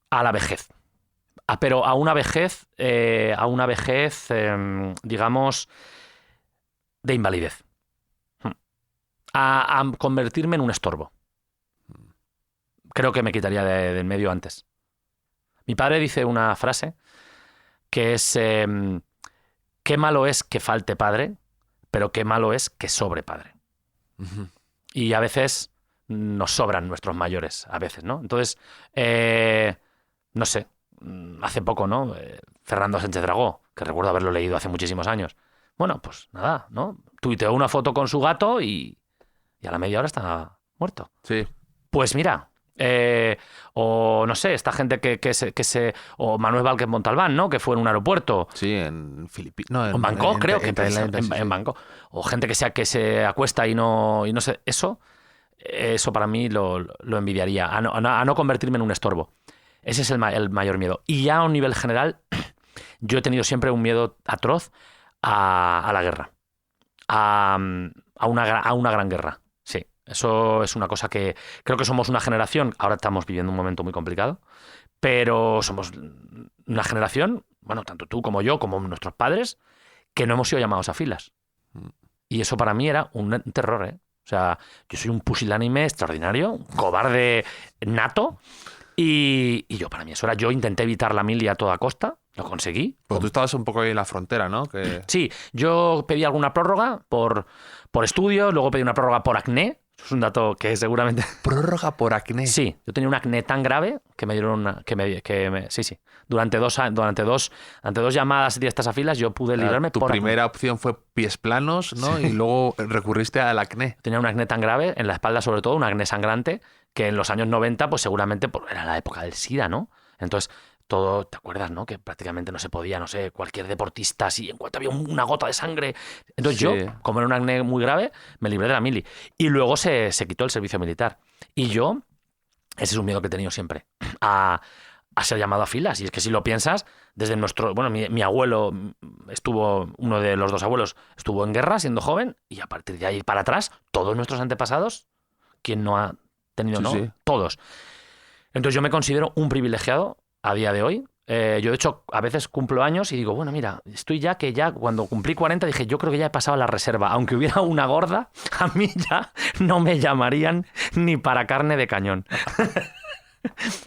a la vejez. Pero a una vejez, digamos, de invalidez. a convertirme en un estorbo. Creo que me quitaría del medio antes. Mi padre dice una frase que es: qué malo es que falte padre, pero qué malo es que sobre padre. Y a veces nos sobran nuestros mayores, a veces, ¿no? Entonces, no sé, hace poco, ¿no? Fernando Sánchez Dragó, que recuerdo haberlo leído hace muchísimos años. Bueno, pues nada, ¿no? Tuiteó una foto con su gato y a la media hora está muerto. Sí. Pues mira, o no sé, esta gente que se o Manuel Vázquez Montalbán, ¿no? Que fue en un aeropuerto. Sí, en Filipinas. No, en Bangkok, creo que Tailandia, en Bangkok. O gente que se acuesta y no sé, eso para mí lo envidiaría, a no convertirme en un estorbo. Ese es el mayor miedo. Y ya a un nivel general, yo he tenido siempre un miedo atroz a la guerra. A una gran guerra. Sí, eso es una cosa que creo que somos una generación, ahora estamos viviendo un momento muy complicado, pero somos una generación, bueno, tanto tú como yo, como nuestros padres, que no hemos sido llamados a filas. Y eso para mí era un terror, ¿eh? O sea, yo soy un pusilánime extraordinario, un cobarde nato, y yo para mí eso era, yo intenté evitar la mili a toda costa, lo conseguí. Pues tú estabas un poco ahí en la frontera, ¿no? Que... Sí, yo pedí alguna prórroga por estudios, luego pedí una prórroga por acné. Es un dato que seguramente... Prórroga por acné. Sí, yo tenía un acné tan grave que me dieron sí. Durante dos llamadas directas a filas yo pude librarme Tu por primera acné. opción fue pies planos, ¿no? Sí. Y luego recurriste al acné. Tenía un acné tan grave, en la espalda sobre todo, un acné sangrante, que en los años 90 pues seguramente era la época del SIDA, ¿no? Entonces... todo, ¿te acuerdas, no? Que prácticamente no se podía, no sé, cualquier deportista, si en cuanto había una gota de sangre. Entonces sí. yo, como era un acné muy grave, me libré de la mili. Y luego se quitó el servicio militar. Y yo, ese es un miedo que he tenido siempre, a ser llamado a filas. Y es que si lo piensas, desde nuestro... Bueno, mi abuelo estuvo, uno de los dos abuelos, estuvo en guerra siendo joven, y a partir de ahí para atrás, todos nuestros antepasados, ¿quién no ha tenido, sí, no? Sí. Todos. Entonces yo me considero un privilegiado a día de hoy. Yo, de hecho, a veces cumplo años y digo, bueno, mira, estoy ya cuando cumplí 40 dije, yo creo que ya he pasado la reserva. Aunque hubiera una gorda, a mí ya no me llamarían ni para carne de cañón.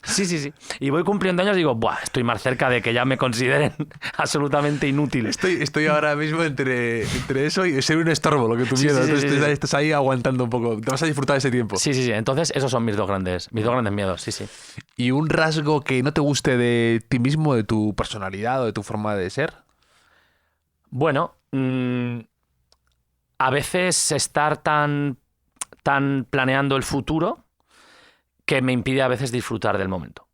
Sí. Y voy cumpliendo años y digo, buah, estoy más cerca de que ya me consideren absolutamente inútil. Estoy ahora mismo entre eso y ser un estorbo, lo que tú miedo. Sí. Estás ahí aguantando un poco. Te vas a disfrutar de ese tiempo. Sí. Entonces, esos son mis dos grandes miedos, sí. ¿Y un rasgo que no te guste de ti mismo, de tu personalidad o de tu forma de ser? Bueno, a veces estar tan planeando el futuro que me impide a veces disfrutar del momento.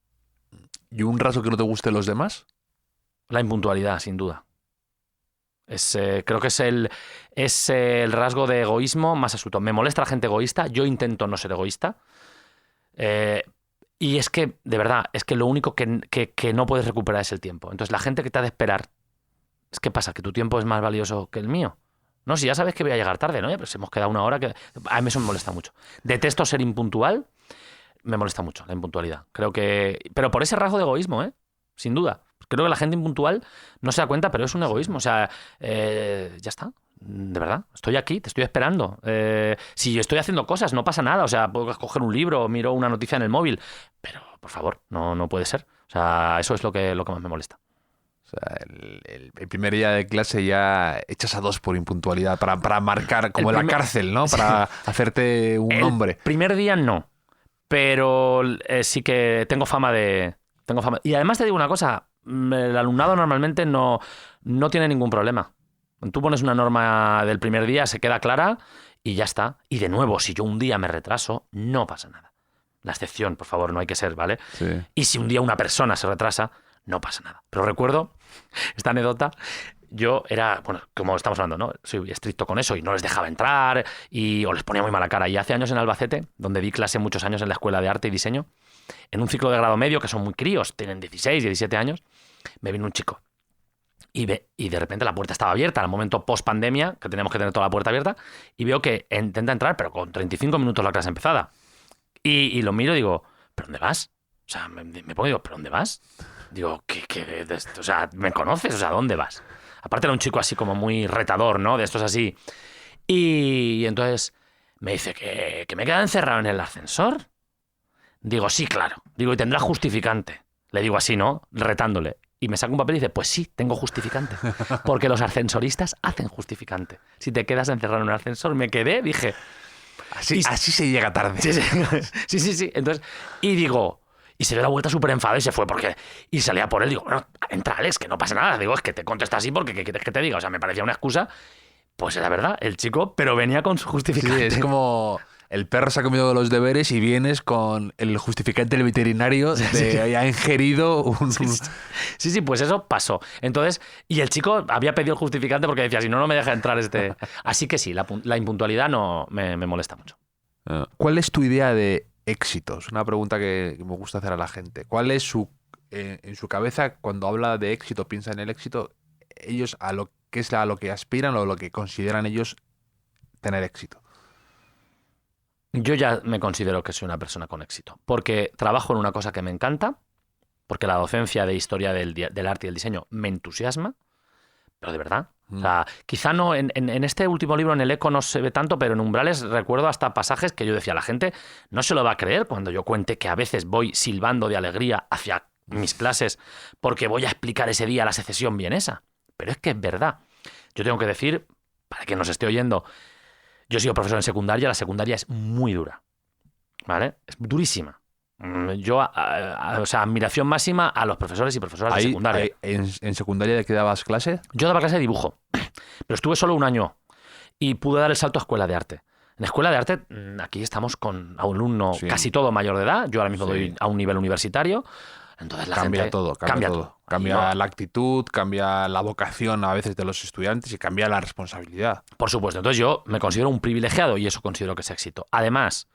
¿Y un rasgo que no te guste de los demás? La impuntualidad, sin duda. Creo que es el rasgo de egoísmo más absoluto. Me molesta la gente egoísta, yo intento no ser egoísta. Y es que, de verdad, es que lo único que no puedes recuperar es el tiempo. Entonces, la gente que te ha de esperar, ¿qué pasa? ¿Que tu tiempo es más valioso que el mío? No, si ya sabes que voy a llegar tarde, ¿no? Pues hemos quedado una hora que... A mí eso me molesta mucho. Detesto ser impuntual. Me molesta mucho la impuntualidad. Creo que... Pero por ese rasgo de egoísmo, sin duda. Creo que la gente impuntual no se da cuenta, pero es un egoísmo. O sea, ya está. De verdad. Estoy aquí, te estoy esperando. Si estoy haciendo cosas, no pasa nada. O sea, puedo coger un libro, miro una noticia en el móvil. Pero, por favor, no puede ser. O sea, eso es lo que más me molesta. O sea, el primer día de clase ya echas a dos por impuntualidad para marcar, como en la cárcel, ¿no? Para hacerte un hombre. El primer día no. Pero sí que tengo fama. Y además te digo una cosa, el alumnado normalmente no tiene ningún problema. Tú pones una norma del primer día, se queda clara y ya está. Y de nuevo, si yo un día me retraso, no pasa nada. La excepción, por favor, no hay que ser, ¿vale? Sí. Y si un día una persona se retrasa, no pasa nada. Pero recuerdo esta anécdota. Yo era, bueno, como estamos hablando, ¿no? Soy estricto con eso y no les dejaba entrar o les ponía muy mala cara. Y hace años en Albacete, donde di clase muchos años en la Escuela de Arte y Diseño, en un ciclo de grado medio, que son muy críos, tienen 16, 17 años, me vino un chico. Y de repente la puerta estaba abierta, al momento post-pandemia, que teníamos que tener toda la puerta abierta, y veo que intenta entrar, pero con 35 minutos la clase empezada. Y lo miro y digo, ¿pero dónde vas? O sea, me pongo y digo, ¿pero dónde vas? Digo, ¿qué de esto? O sea, ¿me conoces? O sea, ¿dónde vas? Aparte era un chico así como muy retador, ¿no? De estos así. Y entonces Me dice que me he quedado encerrado en el ascensor. Digo, sí, claro. Digo, y tendrá justificante. Le digo así, ¿no? Retándole. Y me saca un papel y dice, pues sí, tengo justificante. Porque los ascensoristas hacen justificante. Si te quedas encerrado en un ascensor, me quedé, dije... Así se llega tarde. Sí. Entonces, y digo... Y se dio la vuelta súper enfadado y se fue porque... Y salía por él. Digo, bueno, entra Alex, que no pasa nada. Digo, es que te contesta así porque ¿qué quieres que te diga? O sea, me parecía una excusa. Pues era verdad, el chico, pero venía con su justificante. Sí, es como... El perro se ha comido los deberes y vienes con el justificante del veterinario de haya ingerido un... Sí, pues eso pasó. Entonces, y el chico había pedido el justificante porque decía, si no, no me deja entrar este... Así que sí, la impuntualidad no me molesta mucho. ¿Cuál es tu idea de éxito? Es una pregunta que me gusta hacer a la gente. ¿Cuál es en su cabeza, cuando habla de éxito, piensa en el éxito, ellos a lo que aspiran o lo que consideran ellos tener éxito? Yo ya me considero que soy una persona con éxito, porque trabajo en una cosa que me encanta, porque la docencia de historia del arte y el diseño me entusiasma, pero de verdad. O sea, quizá no en este último libro, en El Eco, no se ve tanto, pero en Umbrales recuerdo hasta pasajes que yo decía, la gente no se lo va a creer cuando yo cuente que a veces voy silbando de alegría hacia mis clases porque voy a explicar ese día la secesión vienesa. Pero es que es verdad. Yo tengo que decir, para quien nos esté oyendo, yo he sido profesor en secundaria, la secundaria es muy dura, ¿vale? Es durísima. Yo, o sea, admiración máxima a los profesores y profesoras de secundaria. ¿En secundaria de qué dabas clase? Yo daba clase de dibujo, pero estuve solo un año y pude dar el salto a escuela de arte. En escuela de arte, aquí estamos con alumnos casi todo mayor de edad. Yo ahora mismo doy a un nivel universitario. Entonces cambia todo. Cambia la actitud, cambia la vocación a veces de los estudiantes y cambia la responsabilidad. Por supuesto. Entonces yo me considero un privilegiado y eso considero que es éxito. Además,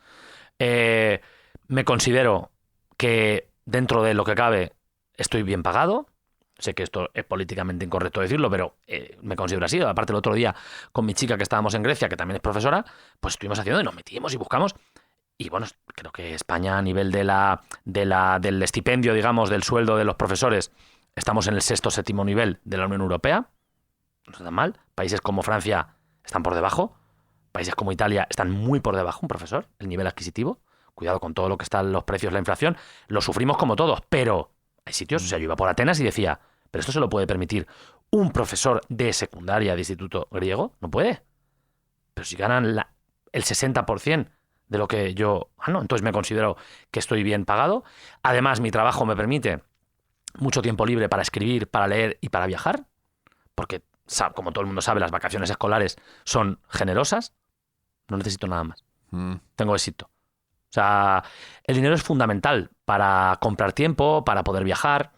me considero que dentro de lo que cabe estoy bien pagado. Sé que esto es políticamente incorrecto decirlo, pero me considero así. Aparte, el otro día con mi chica que estábamos en Grecia, que también es profesora, pues estuvimos haciendo y nos metimos y buscamos. Y bueno, creo que España a nivel del estipendio, digamos, del sueldo de los profesores, estamos en el 6º o 7º nivel de la Unión Europea. No está tan mal. Países como Francia están por debajo. Países como Italia están muy por debajo, un profesor, el nivel adquisitivo. Cuidado con todo lo que están los precios, la inflación. Lo sufrimos como todos, pero hay sitios, o sea, yo iba por Atenas y decía, ¿pero esto se lo puede permitir un profesor de secundaria de instituto griego? No puede. Pero si ganan el 60% de lo que yo gano, entonces me considero que estoy bien pagado. Además, mi trabajo me permite mucho tiempo libre para escribir, para leer y para viajar, porque, como todo el mundo sabe, las vacaciones escolares son generosas. No necesito nada más. Tengo éxito. O sea, el dinero es fundamental para comprar tiempo, para poder viajar.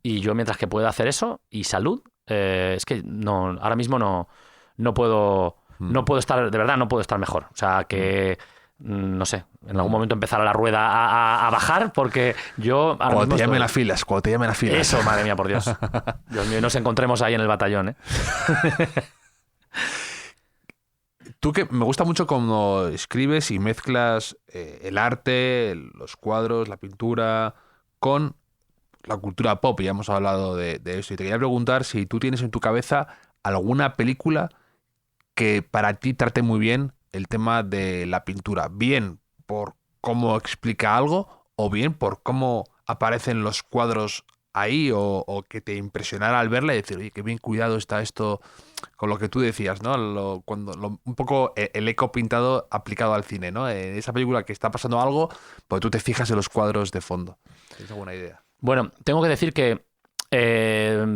Y yo, mientras que pueda hacer eso, y salud, es que no, ahora mismo no puedo estar, de verdad, no puedo estar mejor. O sea, que, no sé, en algún momento empezará la rueda a bajar, porque yo... Cuando te llamen a filas, Eso, madre mía, por Dios. Dios mío, nos encontremos ahí en el batallón, ¿eh? Tú, que me gusta mucho cómo escribes y mezclas el arte, los cuadros, la pintura, con la cultura pop. Ya hemos hablado de eso. Y te quería preguntar si tú tienes en tu cabeza alguna película que para ti trate muy bien el tema de la pintura. Bien por cómo explica algo o bien por cómo aparecen los cuadros ahí o que te impresionara al verla y decir, oye, qué bien cuidado está esto con lo que tú decías, ¿no? Un poco el eco pintado aplicado al cine, ¿no? En esa película que está pasando algo, pues tú te fijas en los cuadros de fondo. ¿Tienes alguna idea? Bueno, tengo que decir que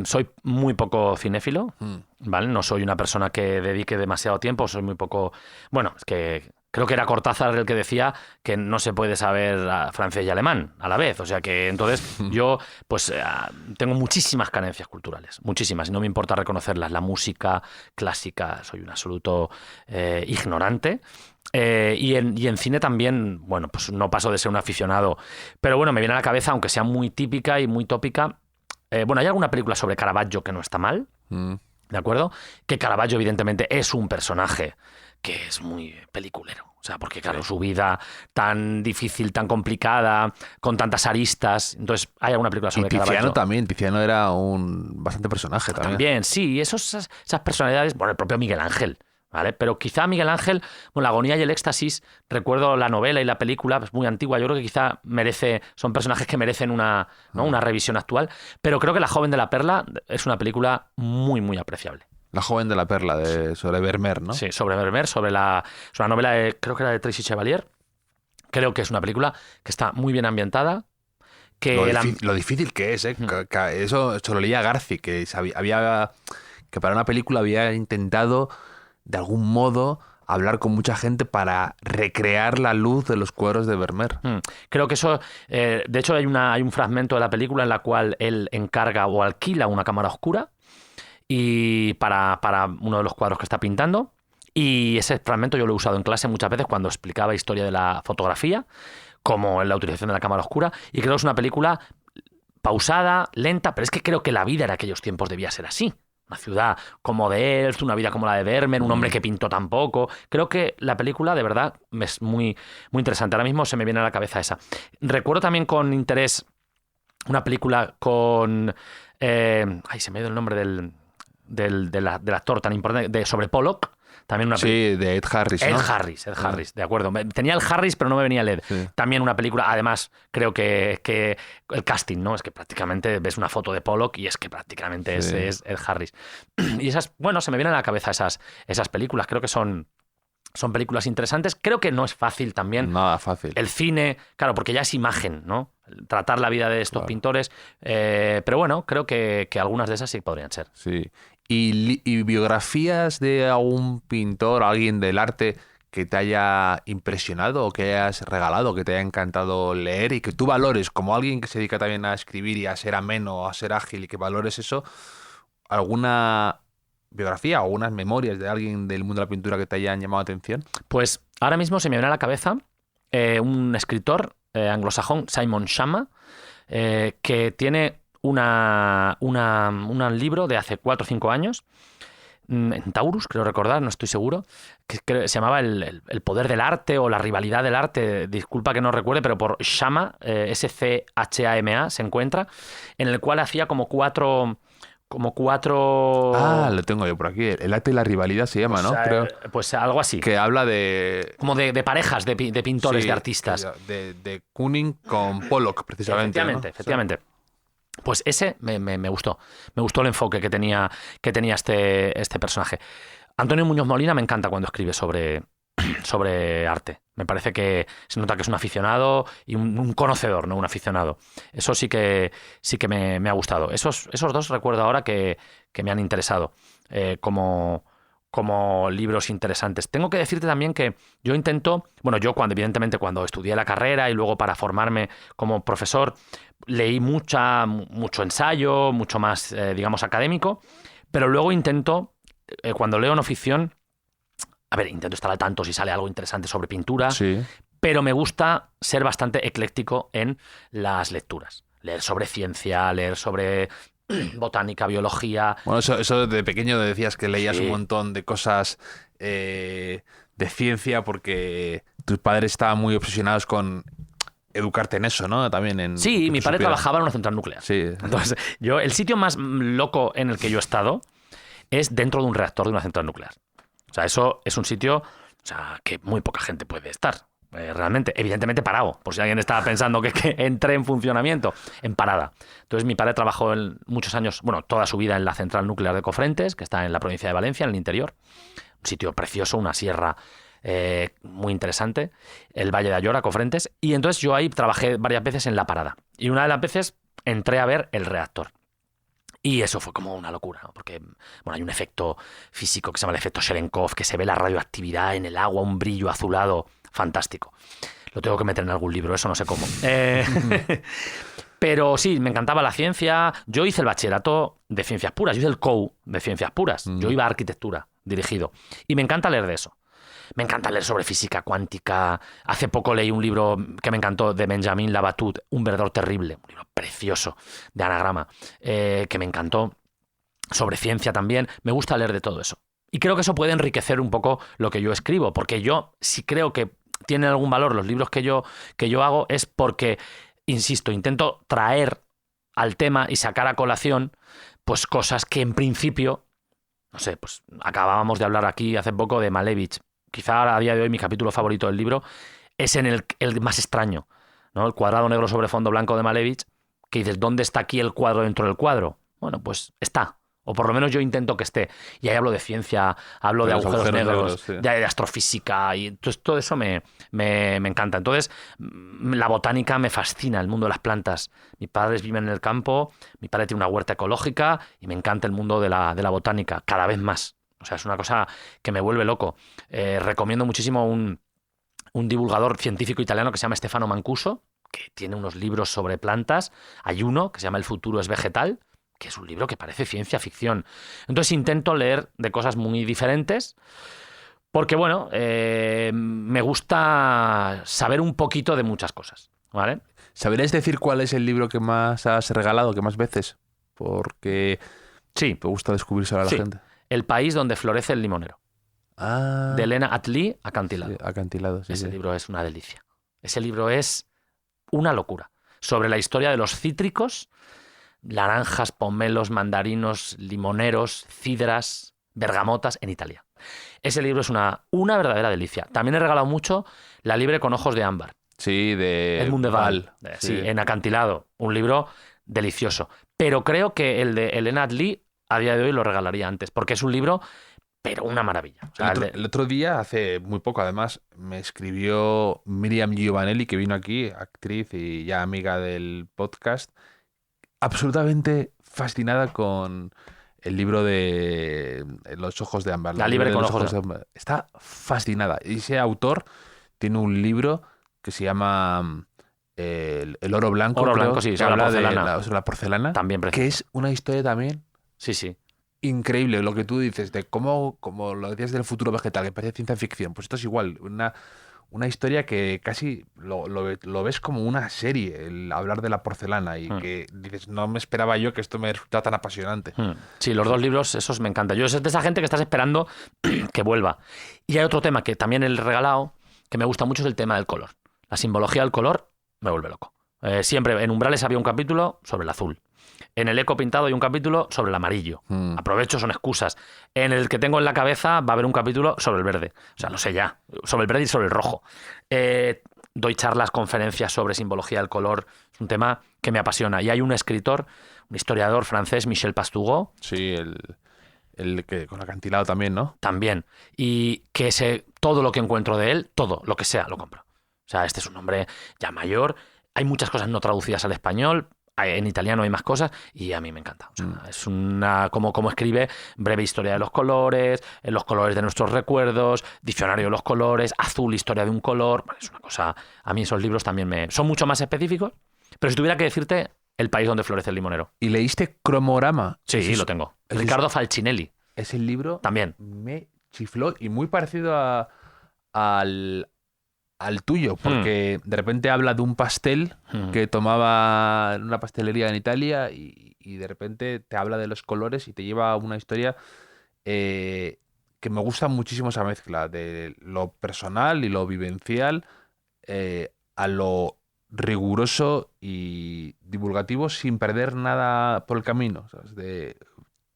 soy muy poco cinéfilo, ¿vale? No soy una persona que dedique demasiado tiempo, soy muy poco... Bueno, es que creo que era Cortázar el que decía que no se puede saber francés y alemán a la vez. O sea que entonces yo pues tengo muchísimas carencias culturales, muchísimas, y no me importa reconocerlas. La música clásica, soy un absoluto ignorante. Y en cine también, bueno, pues no paso de ser un aficionado. Pero bueno, me viene a la cabeza, aunque sea muy típica y muy tópica, bueno, hay alguna película sobre Caravaggio que no está mal, ¿de acuerdo? Que Caravaggio evidentemente es un personaje que es muy peliculero. O sea, porque claro, su vida tan difícil, tan complicada, con tantas aristas. Entonces, hay alguna película sobre Tiziano Caravaggio. también. Tiziano era un bastante personaje también. También, sí. Esas personalidades, bueno, el propio Miguel Ángel. ¿vale? Pero quizá Miguel Ángel, bueno, La agonía y el éxtasis, recuerdo la novela y la película, es muy antigua, yo creo que quizá son personajes que merecen una, ¿no? una revisión actual, pero creo que La joven de la perla es una película muy, muy apreciable. La joven de la perla, sobre Vermeer, ¿no? Sí, sobre Vermeer, es una novela, creo que era de Tracy Chevalier. Creo que es una película que está muy bien ambientada. Lo difícil que es, ¿eh? Eso lo leía Garci, que que para una película había intentado de algún modo hablar con mucha gente para recrear la luz de los cuadros de Vermeer. Creo que eso... de hecho, hay un fragmento de la película en la cual él encarga o alquila una cámara oscura y para uno de los cuadros que está pintando. Y ese fragmento yo lo he usado en clase muchas veces cuando explicaba historia de la fotografía, como en la utilización de la cámara oscura. Y creo que es una película pausada, lenta, pero es que creo que la vida en aquellos tiempos debía ser así. Una ciudad como de Elst, una vida como la de Vermeer, un hombre que pintó tan poco. Creo que la película, de verdad, es muy, muy interesante. Ahora mismo se me viene a la cabeza esa. Recuerdo también con interés una película con... se me ha ido el nombre del actor tan importante, sobre Pollock. También una de Ed Harris, ¿no? Ed Harris, de acuerdo. Tenía el Harris, pero no me venía el Ed. Sí. También una película, además, creo que el casting, ¿no? Es que prácticamente ves una foto de Pollock y es que prácticamente es Ed Harris. Y esas, bueno, se me vienen a la cabeza esas películas. Creo que son películas interesantes. Creo que no es fácil también. Nada fácil. El cine, claro, porque ya es imagen, ¿no? Tratar la vida de estos pintores. Pero bueno, creo que algunas de esas sí podrían ser. Sí. ¿Y biografías de algún pintor, alguien del arte que te haya impresionado o que hayas regalado, que te haya encantado leer y que tú valores como alguien que se dedica también a escribir y a ser ameno, a ser ágil y que valores eso? ¿Alguna biografía o algunas memorias de alguien del mundo de la pintura que te hayan llamado la atención? Pues ahora mismo se me viene a la cabeza un escritor anglosajón, Simon Schama, que tiene un libro de hace 4 o 5 años, en Taurus, creo recordar, no estoy seguro, que se llamaba el poder del arte o la rivalidad del arte, disculpa que no recuerde, pero por Schama, Schama, se encuentra, en el cual hacía como cuatro... lo tengo yo por aquí. El arte y la rivalidad se llama, ¿no? Creo. Pues algo así. Que habla de... Como de parejas de pintores, de artistas. De Kooning con Pollock, precisamente. Efectivamente. Pues ese me gustó. Me gustó el enfoque que tenía este personaje. Antonio Muñoz Molina me encanta cuando escribe sobre arte. Me parece que se nota que es un aficionado y un conocedor, no un aficionado. Eso sí que me ha gustado. Esos dos recuerdo ahora que me han interesado como libros interesantes. Tengo que decirte también que yo evidentemente cuando estudié la carrera y luego para formarme como profesor, leí mucho ensayo, mucho más, digamos, académico, pero luego cuando leo no ficción, intento estar al tanto si sale algo interesante sobre pintura, sí, pero me gusta ser bastante ecléctico en las lecturas. Leer sobre ciencia, leer sobre botánica, biología... Bueno, eso de pequeño decías que leías un montón de cosas de ciencia porque tus padres estaban muy obsesionados con educarte en eso, ¿no? También Sí, mi padre trabajaba en una central nuclear. Sí. Entonces, el sitio más loco en el que yo he estado es dentro de un reactor de una central nuclear. O sea, eso es un sitio que muy poca gente puede estar. Realmente, evidentemente parado, por si alguien estaba pensando que entré en funcionamiento, en parada. Entonces mi padre trabajó muchos años, toda su vida en la central nuclear de Cofrentes, que está en la provincia de Valencia, en el interior. Un sitio precioso, una sierra muy interesante, el Valle de Ayora, Cofrentes. Y entonces yo ahí trabajé varias veces en la parada. Y una de las veces entré a ver el reactor. Y eso fue como una locura, ¿no? Porque hay un efecto físico que se llama el efecto Cherenkov, que se ve la radioactividad en el agua, un brillo azulado fantástico. Lo tengo que meter en algún libro, eso no sé cómo. Pero sí, me encantaba la ciencia. Yo hice el bachillerato de ciencias puras, yo hice el COU de ciencias puras. Yo iba a arquitectura dirigido. Y me encanta leer de eso. Me encanta leer sobre física cuántica. Hace poco leí un libro que me encantó de Benjamin Labatut, Un verdor terrible, un libro precioso de anagrama, que me encantó. Sobre ciencia también. Me gusta leer de todo eso. Y creo que eso puede enriquecer un poco lo que yo escribo, porque yo sí creo que tienen algún valor los libros que yo hago, es porque, insisto, intento traer al tema y sacar a colación pues cosas que en principio no sé, pues acabábamos de hablar aquí hace poco de Malevich. Quizá a día de hoy mi capítulo favorito del libro es en el más extraño, ¿no? El cuadrado negro sobre fondo blanco de Malevich, que dices, ¿dónde está aquí el cuadro dentro del cuadro? Bueno, pues está. O por lo menos yo intento que esté. Y ahí hablo de ciencia, hablo de agujeros negros, sí. de astrofísica, y entonces todo eso me encanta. Entonces, la botánica me fascina, el mundo de las plantas. Mis padres viven en el campo, mi padre tiene una huerta ecológica y me encanta el mundo de la botánica, cada vez más. O sea, es una cosa que me vuelve loco. Recomiendo muchísimo un divulgador científico italiano que se llama Stefano Mancuso, que tiene unos libros sobre plantas. Hay uno que se llama El futuro es vegetal, que es un libro que parece ciencia ficción. Entonces intento leer de cosas muy diferentes porque, bueno, me gusta saber un poquito de muchas cosas, ¿vale? ¿Sabrías decir cuál es el libro que más has regalado, que más veces? Porque sí, me gusta descubrírselo a la gente. El país donde florece el limonero. Ah, De Elena Atli, Acantilado. sí, Acantilado, sí. Ese libro es una delicia. Ese libro es una locura. Sobre la historia de los cítricos, naranjas, pomelos, mandarinos, limoneros, cidras, bergamotas en Italia. Ese libro es una verdadera delicia. También he regalado mucho La liebre con ojos de ámbar. Sí, de Edmund de Waal. Sí, En Acantilado. Un libro delicioso. Pero creo que el de Elena Adli a día de hoy lo regalaría antes, porque es un libro, pero una maravilla. O sea, el otro día, hace muy poco además, me escribió Miriam Giovanelli, que vino aquí, actriz y ya amiga del podcast, absolutamente fascinada con el libro de Los ojos de ámbar. La liebre con los ojos de ámbar. Está fascinada. Y ese autor tiene un libro que se llama El oro blanco. Oro creo, blanco, sí, que sobre la habla porcelana. sobre la porcelana. También precioso. Que es una historia también Sí, sí. increíble. Lo que tú dices de cómo, como lo decías del futuro vegetal, que parece ciencia ficción. Pues esto es igual. Una historia que casi lo ves como una serie, el hablar de la porcelana, y que dices, no me esperaba yo que esto me resultara tan apasionante. Sí, los dos libros, esos me encantan. Yo soy de esa gente que estás esperando que vuelva. Y hay otro tema que también he regalado, que me gusta mucho, es el tema del color. La simbología del color me vuelve loco. Siempre en Umbrales había un capítulo sobre el azul. En el Eco Pintado hay un capítulo sobre el amarillo. Aprovecho, son excusas. En el que tengo en la cabeza va a haber un capítulo sobre el verde. O sea, no sé ya. Sobre el verde y sobre el rojo. Doy charlas, conferencias sobre simbología del color. Es un tema que me apasiona. Y hay un escritor, un historiador francés, Michel Pastoureau. Sí, el que con Acantilado también, ¿no? También. Y que todo lo que encuentro de él, todo, lo que sea, lo compro. O sea, este es un hombre ya mayor. Hay muchas cosas no traducidas al español. En italiano hay más cosas y a mí me encanta. O sea, es una como escribe, breve historia de los colores de nuestros recuerdos, diccionario de los colores, azul, historia de un color. Bueno, es una cosa. A mí esos libros también son mucho más específicos. Pero si tuviera que decirte, El país donde florece el limonero. ¿Y leíste Cromorama? Sí, lo tengo. Riccardo Falcinelli. Ese libro también me chifló y muy parecido al tuyo, porque de repente habla de un pastel que tomaba en una pastelería en Italia y de repente te habla de los colores y te lleva a una historia que me gusta muchísimo, esa mezcla de lo personal y lo vivencial a lo riguroso y divulgativo sin perder nada por el camino, ¿sabes?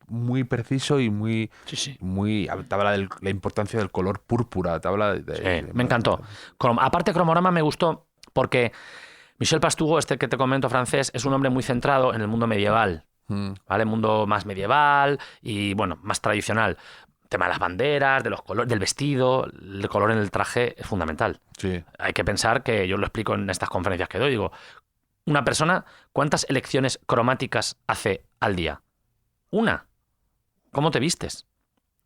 Muy preciso y muy... Sí. Te habla de la importancia del color púrpura, te habla me encantó. Aparte, Cromorama me gustó porque Michel Pastoureau, este que te comento francés, es un hombre muy centrado en el mundo medieval, ¿vale? Mundo más medieval y, bueno, más tradicional. Tema de las banderas, de los colores, del vestido, el color en el traje es fundamental. Sí. Hay que pensar que, yo lo explico en estas conferencias que doy, digo, una persona, ¿cuántas elecciones cromáticas hace al día? Una. ¿Cómo te vistes?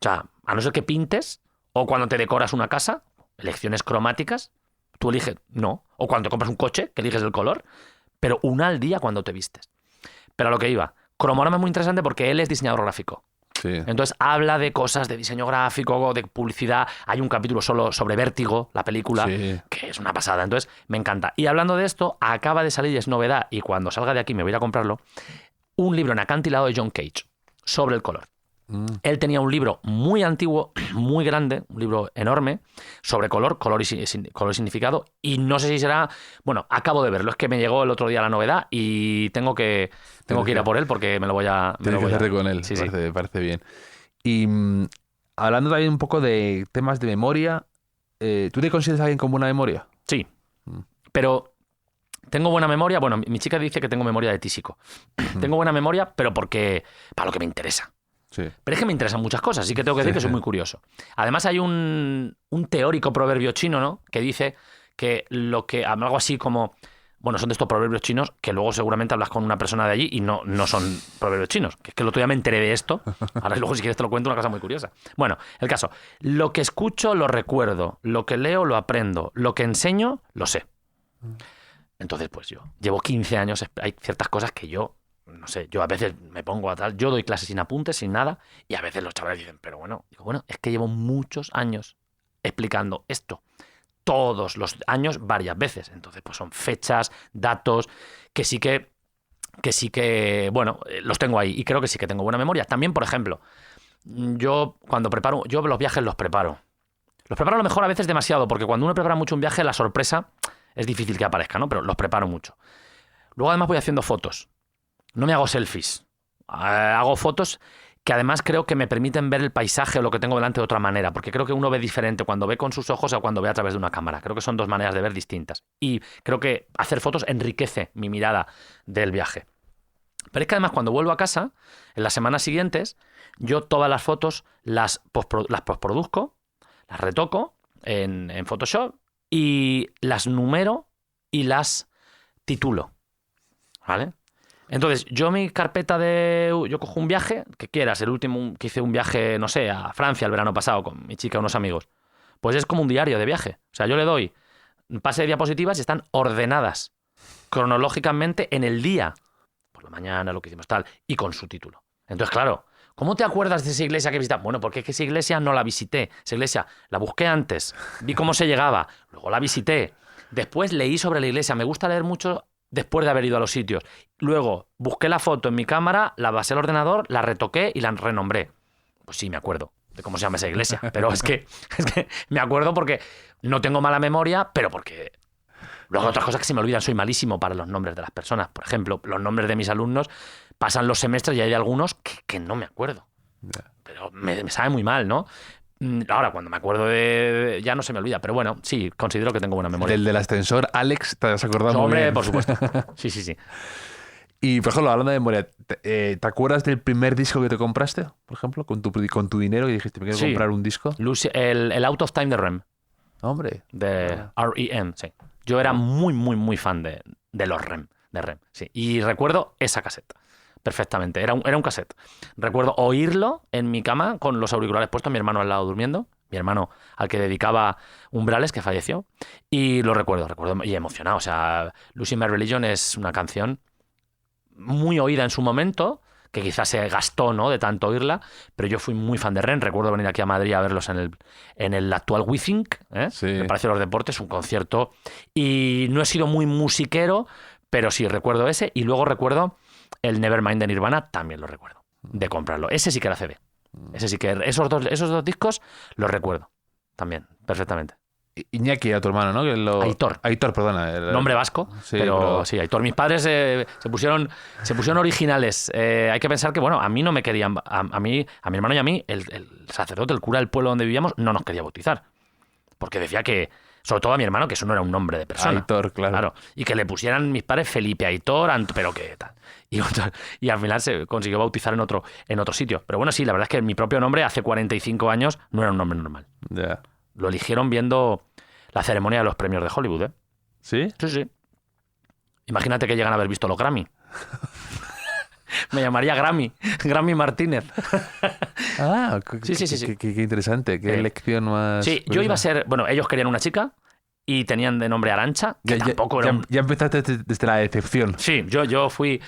O sea, a no ser que pintes, o cuando te decoras una casa, elecciones cromáticas, tú eliges, no. O cuando te compras un coche, que eliges el color, pero una al día cuando te vistes. Pero a lo que iba, Cromorama es muy interesante porque él es diseñador gráfico. Sí. Entonces habla de cosas de diseño gráfico, de publicidad. Hay un capítulo solo sobre Vértigo, la película, que es una pasada. Entonces me encanta. Y hablando de esto, acaba de salir, y es novedad, y cuando salga de aquí me voy a ir a comprarlo, un libro en acantilado de John Cage sobre el color. Él tenía un libro muy antiguo, muy grande, un libro enorme, sobre color y significado, y no sé si será... Bueno, acabo de verlo, es que me llegó el otro día la novedad y tengo que ir a por él porque me lo voy a... Tienes que hacerte con él, Sí, parece bien. Y hablando también un poco de temas de memoria, ¿tú te consideras alguien con buena memoria? Sí, pero tengo buena memoria. Bueno, mi chica dice que tengo memoria de tísico. Tengo buena memoria, pero porque para lo que me interesa. Sí. Pero es que me interesan muchas cosas, así que tengo que decir que soy muy curioso. Además hay un teórico proverbio chino, ¿no?, que dice que algo así como... Bueno, son de estos proverbios chinos que luego seguramente hablas con una persona de allí y no son proverbios chinos. Que es que el otro día me enteré de esto. Ahora luego si quieres te lo cuento, una cosa muy curiosa. Bueno, el caso. Lo que escucho lo recuerdo. Lo que leo lo aprendo. Lo que enseño lo sé. Entonces, pues yo llevo 15 años. Hay ciertas cosas que yo, no sé, yo a veces me pongo a tal. Yo doy clases sin apuntes, sin nada. Y a veces los chavales dicen, pero bueno, digo, bueno, es que llevo muchos años explicando esto. Todos los años, varias veces. Entonces, pues son fechas, datos, que sí que, bueno, los tengo ahí. Y creo que sí que tengo buena memoria. También, por ejemplo, yo los viajes los preparo. Los preparo a lo mejor a veces demasiado, porque cuando uno prepara mucho un viaje, la sorpresa es difícil que aparezca, ¿no? Pero los preparo mucho. Luego, además, voy haciendo fotos. No me hago selfies. Hago fotos que además creo que me permiten ver el paisaje o lo que tengo delante de otra manera, porque creo que uno ve diferente cuando ve con sus ojos o cuando ve a través de una cámara. Creo que son dos maneras de ver distintas. Y creo que hacer fotos enriquece mi mirada del viaje. Pero es que además cuando vuelvo a casa, en las semanas siguientes, yo todas las fotos las postproduzco, las retoco en Photoshop y las numero y las titulo. ¿Vale? Entonces, yo mi carpeta yo cojo un viaje, que quieras, el último que hice un viaje, no sé, a Francia el verano pasado con mi chica y unos amigos, pues es como un diario de viaje. O sea, yo le doy pase de diapositivas y están ordenadas cronológicamente en el día, por la mañana, lo que hicimos tal, y con su título. Entonces, claro, ¿cómo te acuerdas de esa iglesia que visitaste? Bueno, porque es que esa iglesia no la visité. Esa iglesia la busqué antes, vi cómo se llegaba, luego la visité, después leí sobre la iglesia. Me gusta leer mucho después de haber ido a los sitios. Luego busqué la foto en mi cámara, la pasé al ordenador, la retoqué y la renombré. Pues sí, me acuerdo de cómo se llama esa iglesia, pero es que me acuerdo porque no tengo mala memoria, pero porque luego hay otras cosas que se me olvidan. Soy malísimo para los nombres de las personas. Por ejemplo, los nombres de mis alumnos, pasan los semestres y hay algunos que no me acuerdo. Pero me sabe muy mal, ¿no? Ahora, cuando me acuerdo ya no se me olvida. Pero bueno, sí, considero que tengo buena memoria. Del ascensor, Alex, ¿te has acordado muy hombre, bien? por supuesto. Sí. Y, por ejemplo, hablando de memoria, ¿te acuerdas del primer disco que te compraste, por ejemplo, con tu dinero y dijiste, me quiero comprar un disco? El Out of Time de REM. Hombre. De R.E.M., sí. Yo era muy, muy, muy fan de los REM, de REM, sí. Y recuerdo esa caseta. Perfectamente, era un cassette. Recuerdo oírlo en mi cama con los auriculares puestos, mi hermano al lado durmiendo, mi hermano al que dedicaba Umbrales, que falleció, y lo recuerdo y emocionado. O sea, Losing My Religion es una canción muy oída en su momento, que quizás se gastó, ¿no?, de tanto oírla, pero yo fui muy fan de REM. Recuerdo venir aquí a Madrid a verlos en el actual WeThink, Sí. me parece los deportes, un concierto, y no he sido muy musiquero, pero sí recuerdo ese, y luego recuerdo el Nevermind de Nirvana, también lo recuerdo, de comprarlo. Ese sí que era CD. Ese sí que esos dos discos los recuerdo también, perfectamente. Iñaki era tu hermano, ¿no? Aitor, perdona. Nombre vasco, Sí, pero sí, Aitor. Mis padres se pusieron originales. Hay que pensar que, bueno, a mí no me querían, a mi hermano y a mí, el sacerdote, el cura del pueblo donde vivíamos, no nos quería bautizar. Porque decía que, sobre todo a mi hermano, que eso no era un nombre de persona. Aitor, claro. Y que le pusieran mis padres Felipe Aitor, pero qué tal. Y al final se consiguió bautizar en otro sitio. Pero bueno, sí, la verdad es que mi propio nombre hace 45 años no era un nombre normal. Ya. Lo eligieron viendo la ceremonia de los premios de Hollywood, ¿eh? ¿Sí? Sí. Imagínate que llegan a haber visto los Grammy. Me llamaría Grammy Martínez. Ah, sí. Qué interesante, qué lección más... Sí, yo iba a ser... Bueno, ellos querían una chica y tenían de nombre Arantxa, que tampoco era... Ya empezaste desde la decepción. Sí, yo fui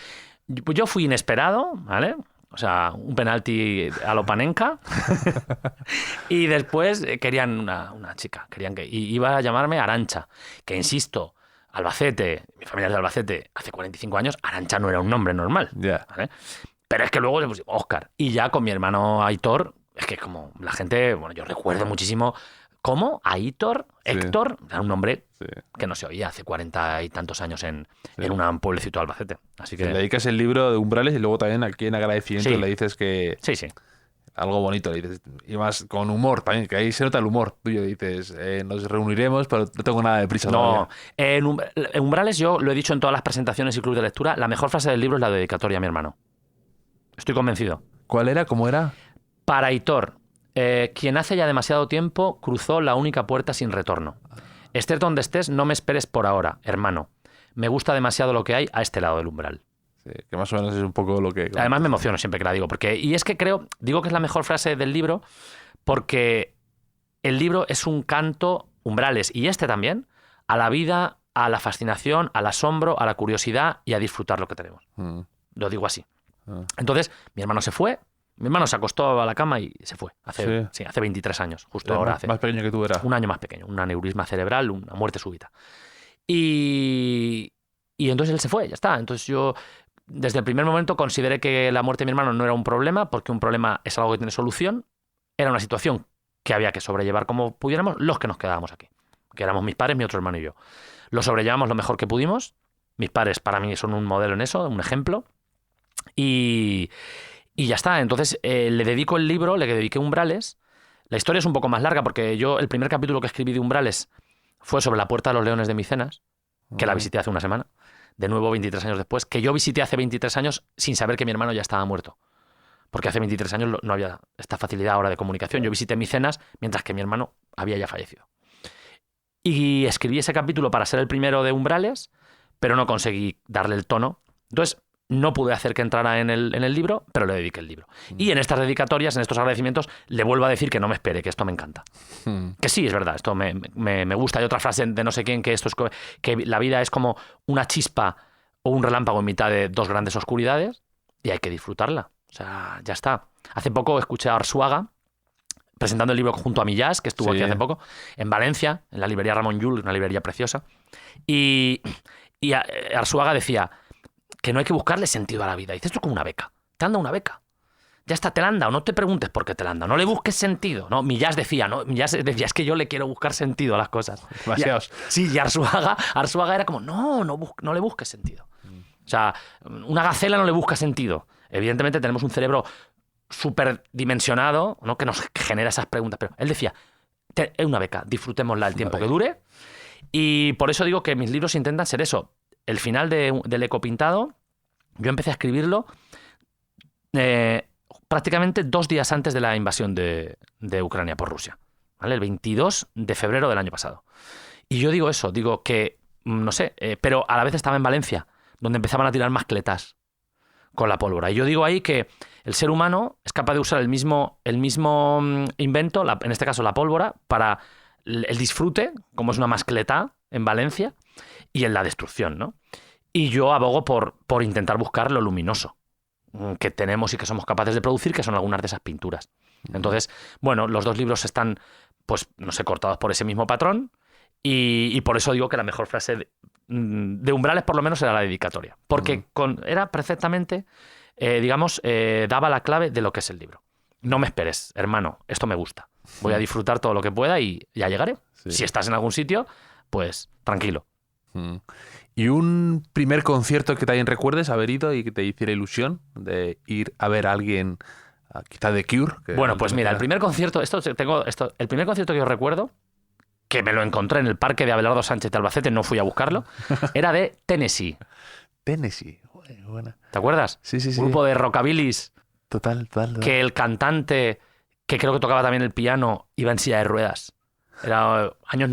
inesperado, ¿vale? O sea, un penalti a lo Panenka. Y después querían una chica. Querían y iba a llamarme Arantxa. Que insisto, Albacete, mi familia es de Albacete, hace 45 años, Arantxa no era un nombre normal. Yeah. ¿Vale? Pero es que luego le pusimos Óscar. Y ya con mi hermano Aitor, es que como la gente, bueno, yo recuerdo muchísimo cómo Aitor, Héctor, era un nombre que no se oía hace 40 y tantos años en un pueblecito de Albacete. Así que le dedicas el libro de Umbrales y luego también aquí en agradecimiento le dices que... Sí. algo bonito, dices, y más con humor también, que ahí se nota el humor tuyo, dices, nos reuniremos, pero no tengo nada de prisa No, todavía. en Umbrales yo lo he dicho en todas las presentaciones y clubes de lectura, la mejor frase del libro es la dedicatoria a mi hermano. Estoy convencido. ¿Cuál era? ¿Cómo era? Para Aitor, quien hace ya demasiado tiempo cruzó la única puerta sin retorno. Estés donde estés, no me esperes por ahora, hermano. Me gusta demasiado lo que hay a este lado del umbral. Sí, que más o menos es un poco lo que... Además me emociono siempre que la digo, y es que digo que es la mejor frase del libro porque el libro es un canto, Umbrales, y este también, a la vida, a la fascinación, al asombro, a la curiosidad y a disfrutar lo que tenemos. Lo digo así. Entonces, mi hermano se fue, mi hermano se acostó a la cama y se fue. Hace 23 años, justo ahora. Más pequeño que tú era. Un año más pequeño, un aneurisma cerebral, una muerte súbita. Y entonces él se fue, ya está. Entonces yo, desde el primer momento, consideré que la muerte de mi hermano no era un problema, porque un problema es algo que tiene solución. Era una situación que había que sobrellevar como pudiéramos los que nos quedábamos aquí, que éramos mis padres, mi otro hermano y yo. Lo sobrellevamos lo mejor que pudimos. Mis padres para mí son un modelo en eso, un ejemplo. Y ya está. Entonces le dedico el libro, le dediqué Umbrales. La historia es un poco más larga porque yo el primer capítulo que escribí de Umbrales fue sobre la Puerta de los Leones de Micenas, que la visité hace una semana. De nuevo 23 años después, que yo visité hace 23 años sin saber que mi hermano ya estaba muerto. Porque hace 23 años no había esta facilidad ahora de comunicación. Yo visité Micenas mientras que mi hermano había ya fallecido. Y escribí ese capítulo para ser el primero de Umbrales, pero no conseguí darle el tono. Entonces, no pude hacer que entrara en el libro, pero le dediqué el libro. Y en estas dedicatorias, en estos agradecimientos, le vuelvo a decir que no me espere, que esto me encanta. Que sí, es verdad, esto me gusta. Hay otra frase de no sé quién, que esto es que la vida es como una chispa o un relámpago en mitad de dos grandes oscuridades y hay que disfrutarla. O sea, ya está. Hace poco escuché a Arzuaga presentando el libro junto a Millás, que estuvo aquí hace poco, en Valencia, en la librería Ramón Llull, una librería preciosa. Y Arzuaga decía que no hay que buscarle sentido a la vida. Dice, esto es como una beca. Te han dado una beca. Ya está, te la han dado. No te preguntes por qué te la han dado. No le busques sentido. ¿No? Millás decía, es que yo le quiero buscar sentido a las cosas. Demasiados. Sí, y Arzuaga era como, no le busques sentido. O sea, una gacela no le busca sentido. Evidentemente tenemos un cerebro superdimensionado, ¿no?, que nos genera esas preguntas. Pero él decía, es una beca, disfrutémosla el tiempo que dure. Y por eso digo que mis libros intentan ser eso. El final del Ecopintado, yo empecé a escribirlo prácticamente 2 días antes de la invasión de Ucrania por Rusia, ¿vale? El 22 de febrero del año pasado. Y yo digo eso, digo que, no sé, pero a la vez estaba en Valencia, donde empezaban a tirar mascletas con la pólvora. Y yo digo ahí que el ser humano es capaz de usar el mismo invento, en este caso la pólvora, para el disfrute, como es una mascleta en Valencia, y en la destrucción, ¿no? Y yo abogo por intentar buscar lo luminoso que tenemos y que somos capaces de producir, que son algunas de esas pinturas. Entonces, bueno, los 2 libros están, pues, no sé, cortados por ese mismo patrón, y por eso digo que la mejor frase de Umbrales, por lo menos, era la dedicatoria. Porque era perfectamente, daba la clave de lo que es el libro. No me esperes, hermano, esto me gusta. Voy a disfrutar todo lo que pueda y ya llegaré. Sí. Si estás en algún sitio, pues tranquilo. ¿Y un primer concierto que también recuerdes haber ido y que te hiciera ilusión de ir a ver a alguien, quizá de Cure? Bueno, pues mira, el primer concierto, el primer concierto que yo recuerdo, que me lo encontré en el parque de Abelardo Sánchez de Albacete, no fui a buscarlo, era de Tennessee. Tennessee, buena. ¿Te acuerdas? Sí. Un grupo de rockabilis. Total. Que el cantante, que creo que tocaba también el piano, iba en silla de ruedas. Era años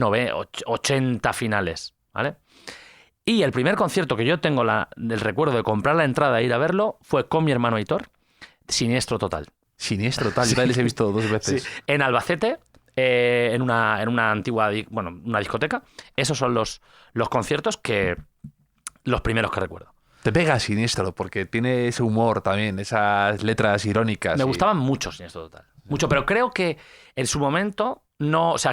80 finales, ¿vale? Y el primer concierto que yo tengo del recuerdo de comprar la entrada e ir a verlo fue con mi hermano Aitor, Siniestro Total. Siniestro Total, yo les he visto 2 veces. Sí. En Albacete, en una antigua, una discoteca. Esos son los conciertos los primeros que recuerdo. Te pega Siniestro porque tiene ese humor también, esas letras irónicas. Me gustaban mucho Siniestro Total. Mucho, pero creo que en su momento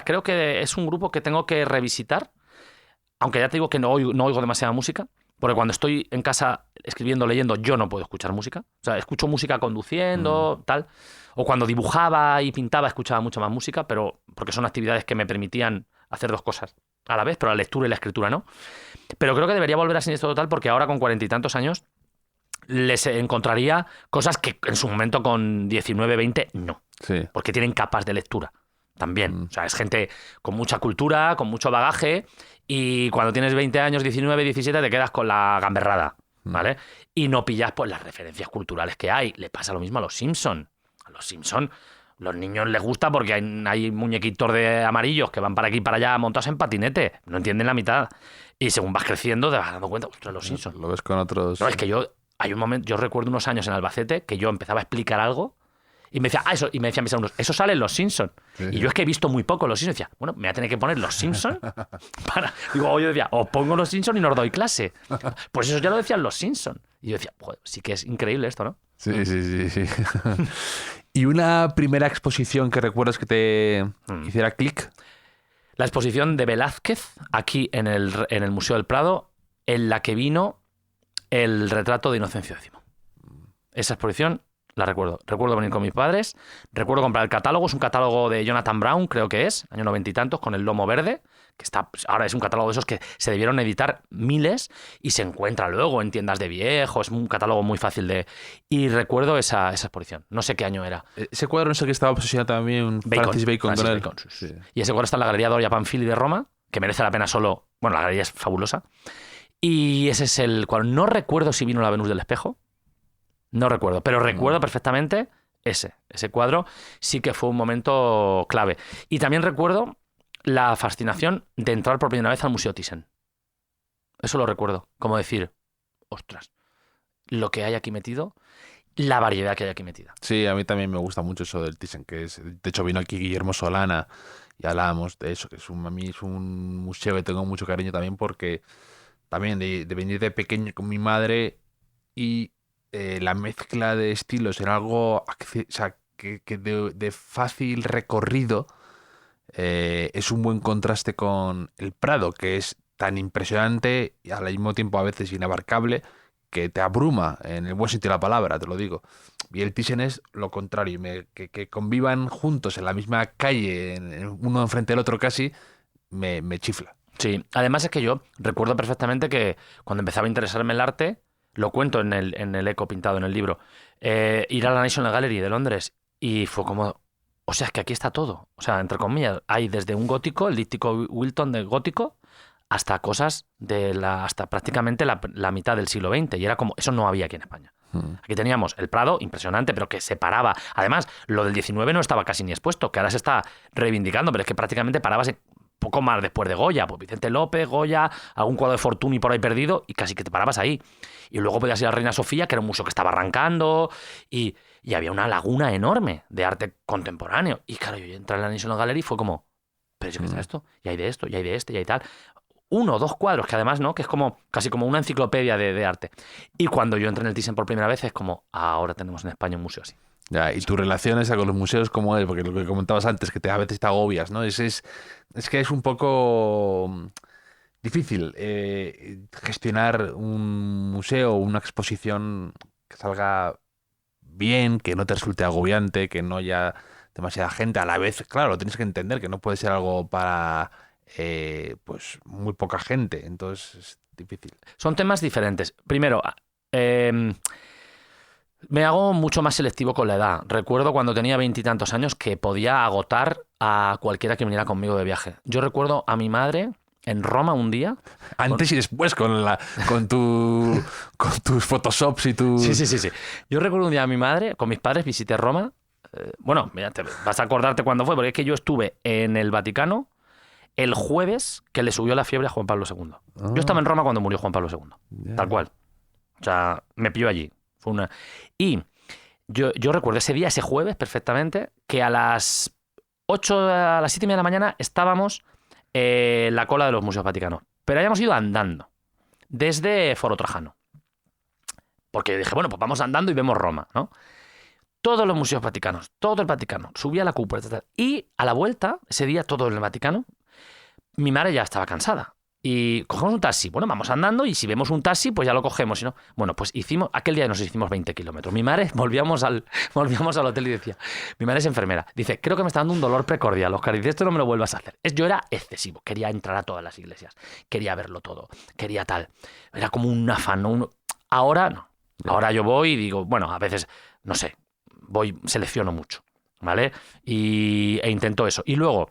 creo que es un grupo que tengo que revisitar. Aunque ya te digo que no oigo demasiada música, porque cuando estoy en casa escribiendo, leyendo, yo no puedo escuchar música. O sea, escucho música conduciendo, tal. O cuando dibujaba y pintaba, escuchaba mucho más música, pero porque son actividades que me permitían hacer 2 cosas a la vez, pero la lectura y la escritura no. Pero creo que debería volver a Siniestro Total porque ahora con 40 y tantos años les encontraría cosas que en su momento con 19, 20 no. Sí. Porque tienen capas de lectura también. O sea, es gente con mucha cultura, con mucho bagaje, y cuando tienes 20 años, 19, 17, te quedas con la gamberrada, ¿vale? Y no pillas pues las referencias culturales que hay. Le pasa lo mismo a los Simpson. A los Simpson, los niños les gusta porque hay muñequitos de amarillos que van para aquí y para allá montados en patinete. No entienden la mitad. Y según vas creciendo te vas dando cuenta, ostras, los Simpson. Lo ves con otros... No, es que hay un momento, yo recuerdo unos años en Albacete que yo empezaba a explicar algo y me decía, eso, y me decían mis alumnos, eso sale en Los Simpson. Sí. Y yo es que he visto muy poco Los Simpson. Y decía, bueno, me voy a tener que poner Los Simpson para... Digo, yo decía, os pongo Los Simpson y no os doy clase. Pues eso ya lo decían Los Simpson. Y yo decía, joder, sí que es increíble esto, ¿no? Sí. ¿Y una primera exposición que recuerdas que te hiciera clic? La exposición de Velázquez, aquí en el Museo del Prado, en la que vino el retrato de Inocencio X. Esa exposición la recuerdo. Recuerdo venir con mis padres, recuerdo comprar el catálogo, es un catálogo de Jonathan Brown, creo que es, año 90 y tantos, con el lomo verde, que está, ahora es un catálogo de esos que se debieron editar miles y se encuentra luego en tiendas de viejo, es un catálogo muy fácil de... Y recuerdo esa exposición, no sé qué año era. Ese cuadro no es el que estaba obsesionado también Francis Bacon con él. Sí. Y ese cuadro está en la Galería Doria Pamphili de Roma, que merece la pena solo... Bueno, la galería es fabulosa. Y ese es el cuadro. No recuerdo si vino la Venus del Espejo, no recuerdo, pero recuerdo perfectamente ese cuadro. Sí que fue un momento clave. Y también recuerdo la fascinación de entrar por primera vez al Museo Thyssen. Eso lo recuerdo. Como decir, ostras, lo que hay aquí metido, la variedad que hay aquí metida. Sí, a mí también me gusta mucho eso del Thyssen, que es... De hecho, vino aquí Guillermo Solana y hablábamos de eso, que a mí es un museo que tengo mucho cariño también porque también de venir de pequeño con mi madre y la mezcla de estilos en algo que de fácil recorrido, es un buen contraste con el Prado, que es tan impresionante y al mismo tiempo a veces inabarcable, que te abruma en el buen sentido de la palabra, te lo digo. Y el Thyssen es lo contrario, que convivan juntos en la misma calle, uno enfrente del otro casi, me chifla. Sí, además es que yo recuerdo perfectamente que cuando empezaba a interesarme en el arte, lo cuento en el eco pintado en el libro, ir a la National Gallery de Londres y fue como, o sea, es que aquí está todo. O sea, entre comillas, hay desde un gótico, el díptico Wilton de gótico, hasta cosas hasta prácticamente la mitad del siglo XX. Y era como, eso no había aquí en España. Aquí teníamos el Prado, impresionante, pero que separaba. Además, lo del 19 no estaba casi ni expuesto, que ahora se está reivindicando, pero es que prácticamente parabas poco más después de Goya, pues Vicente López, Goya, algún cuadro de Fortuny por ahí perdido, y casi que te parabas ahí. Y luego podías ir a Reina Sofía, que era un museo que estaba arrancando, y había una laguna enorme de arte contemporáneo. Y claro, yo entré en la National Gallery y fue como, pero ¿qué es esto? Y hay de esto, y hay de este, y hay tal. 1 o 2 cuadros, que además, ¿no? Que es como casi como una enciclopedia de arte. Y cuando yo entré en el Thyssen por primera vez, es como, ahora tenemos en España un museo así. Ya, y tu relación esa con los museos, ¿cómo es? Porque lo que comentabas antes, que a veces te agobias, ¿no? Es que es un poco difícil gestionar un museo o una exposición que salga bien, que no te resulte agobiante, que no haya demasiada gente. A la vez, claro, tienes que entender que no puede ser algo para pues muy poca gente, entonces es difícil. Son temas diferentes. Primero, me hago mucho más selectivo con la edad. Recuerdo cuando tenía 20 y tantos años que podía agotar a cualquiera que viniera conmigo de viaje. Yo recuerdo a mi madre en Roma un día. Antes y después con tus photoshops y tu... Sí. Yo recuerdo un día a mi madre, con mis padres, visité Roma. Bueno, mira, vas a acordarte cuándo fue, porque es que yo estuve en el Vaticano el jueves que le subió la fiebre a Juan Pablo II. Yo estaba en Roma cuando murió Juan Pablo II. Tal cual. O sea, me pilló allí. Y yo recuerdo ese día, ese jueves, perfectamente, que a las 7:30 de la mañana estábamos en la cola de los museos vaticanos. Pero habíamos ido andando desde Foro Trajano. Porque dije, bueno, pues vamos andando y vemos Roma, ¿no? Todos los museos vaticanos, todo el Vaticano, subía a la cúpula, etc. Y a la vuelta, ese día, todo en el Vaticano, mi madre ya estaba cansada. Y cogemos un taxi. Bueno, vamos andando y si vemos un taxi, pues ya lo cogemos. Si no, bueno, pues aquel día nos hicimos 20 kilómetros. Mi madre, volvíamos al hotel y decía, mi madre es enfermera. Dice, creo que me está dando un dolor precordial, Óscar. Dice, esto no me lo vuelvas a hacer. Yo era excesivo. Quería entrar a todas las iglesias. Quería verlo todo. Quería tal. Era como un afán. Ahora no. Ahora yo voy y digo, bueno, a veces, no sé, selecciono mucho, ¿vale? E intento eso. Y luego,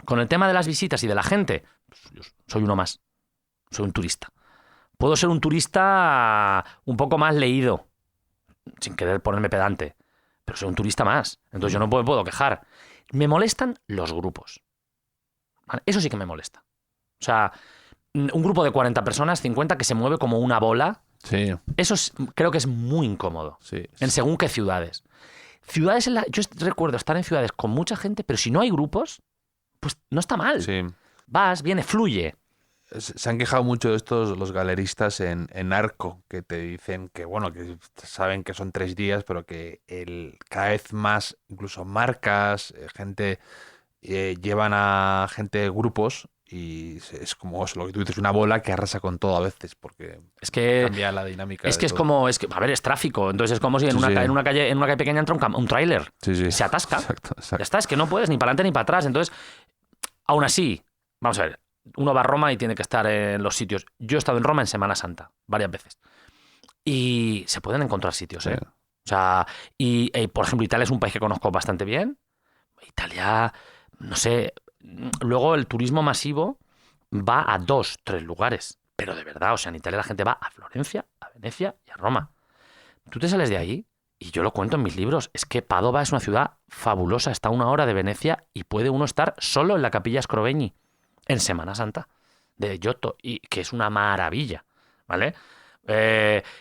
con el tema de las visitas y de la gente, pues yo soy uno más. Soy un turista. Puedo ser un turista un poco más leído, sin querer ponerme pedante, pero soy un turista más. Entonces yo no me puedo quejar. Me molestan los grupos. ¿Vale? Eso sí que me molesta. O sea, un grupo de 40 personas, 50, que se mueve como una bola. Sí. Eso creo que es muy incómodo. Sí. En según qué ciudades. Yo recuerdo estar en ciudades con mucha gente, pero si no hay grupos, pues no está mal. Sí. Vas, viene, fluye. Se han quejado mucho de estos los galeristas en Arco, que te dicen que, bueno, que saben que son 3 días, pero que cada vez más, incluso marcas, gente, llevan a gente grupos y es como eso, lo que tú dices, una bola que arrasa con todo a veces, porque Es que cambia la dinámica. Es que de es todo. como, a ver, es tráfico. Entonces es como si en una calle pequeña entra un tráiler. Sí. Se atasca. Exacto. Ya está, es que no puedes ni para adelante ni para atrás. Entonces, aún así, vamos a ver, uno va a Roma y tiene que estar en los sitios. Yo he estado en Roma en Semana Santa, varias veces. Y se pueden encontrar sitios, ¿eh? Sí. O sea, por ejemplo, Italia es un país que conozco bastante bien. Italia, no sé, luego el turismo masivo va a 2, 3 lugares. Pero de verdad, o sea, en Italia la gente va a Florencia, a Venecia y a Roma. Tú te sales de ahí, y yo lo cuento en mis libros, es que Padova es una ciudad fabulosa, está a 1 hora de Venecia y puede uno estar solo en la Capilla Scrovegni en Semana Santa de Giotto, y que es una maravilla, ¿vale?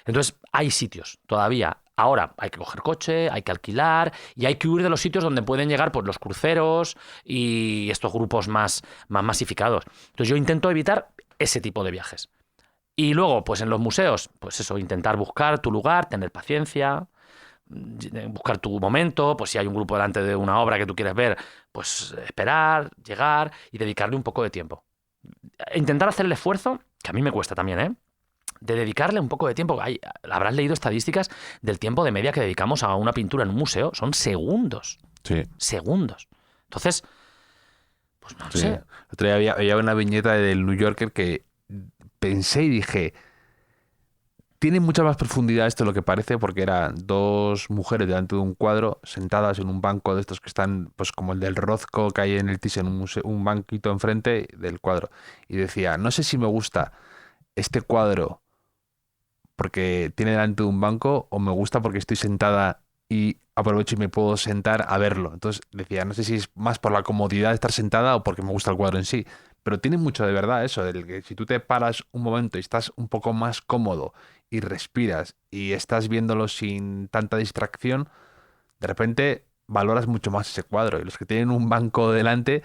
Entonces hay sitios todavía. Ahora hay que coger coche, hay que alquilar y hay que huir de los sitios donde pueden llegar pues, los cruceros y estos grupos más masificados. Entonces yo intento evitar ese tipo de viajes. Y luego, pues en los museos, pues eso, intentar buscar tu lugar, tener paciencia, buscar tu momento, pues si hay un grupo delante de una obra que tú quieres ver, pues esperar, llegar y dedicarle un poco de tiempo. Intentar hacer el esfuerzo, que a mí me cuesta también, ¿eh? De dedicarle un poco de tiempo. Habrás leído estadísticas del tiempo de media que dedicamos a una pintura en un museo. Son segundos. Sí. Segundos. Entonces, pues no Sí. sé. Otro día había una viñeta del New Yorker que pensé y dije, tiene mucha más profundidad esto de lo que parece, porque eran 2 mujeres delante de un cuadro sentadas en un banco de estos que están, pues como el del Rothko que hay en el Thyssen, un banquito enfrente del cuadro. Y decía, no sé si me gusta este cuadro porque tiene delante de un banco o me gusta porque estoy sentada y aprovecho y me puedo sentar a verlo. Entonces decía, no sé si es más por la comodidad de estar sentada o porque me gusta el cuadro en sí. Pero tiene mucho de verdad eso, del que si tú te paras un momento y estás un poco más cómodo y respiras y estás viéndolo sin tanta distracción, de repente valoras mucho más ese cuadro. Y los que tienen un banco delante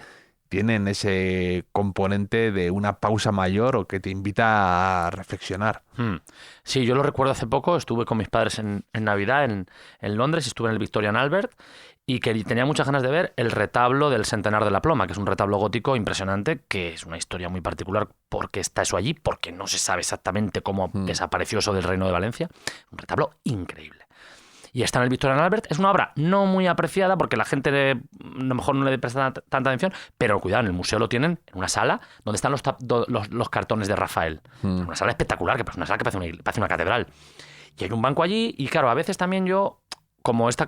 tienen ese componente de una pausa mayor o que te invita a reflexionar. Sí, yo lo recuerdo hace poco, estuve con mis padres en Navidad en Londres, estuve en el Victorian Albert y que tenía muchas ganas de ver el retablo del Centenar de la Ploma, que es un retablo gótico impresionante, que es una historia muy particular porque está eso allí, porque no se sabe exactamente cómo desapareció eso del Reino de Valencia. Un retablo increíble. Y está en el Victorian Albert. Es una obra no muy apreciada porque la gente a lo mejor no le presta tanta atención, pero cuidado, en el museo lo tienen en una sala donde están los cartones de Rafael. Una sala espectacular, que es una sala que parece una catedral. Y hay un banco allí y claro, a veces también yo, como esta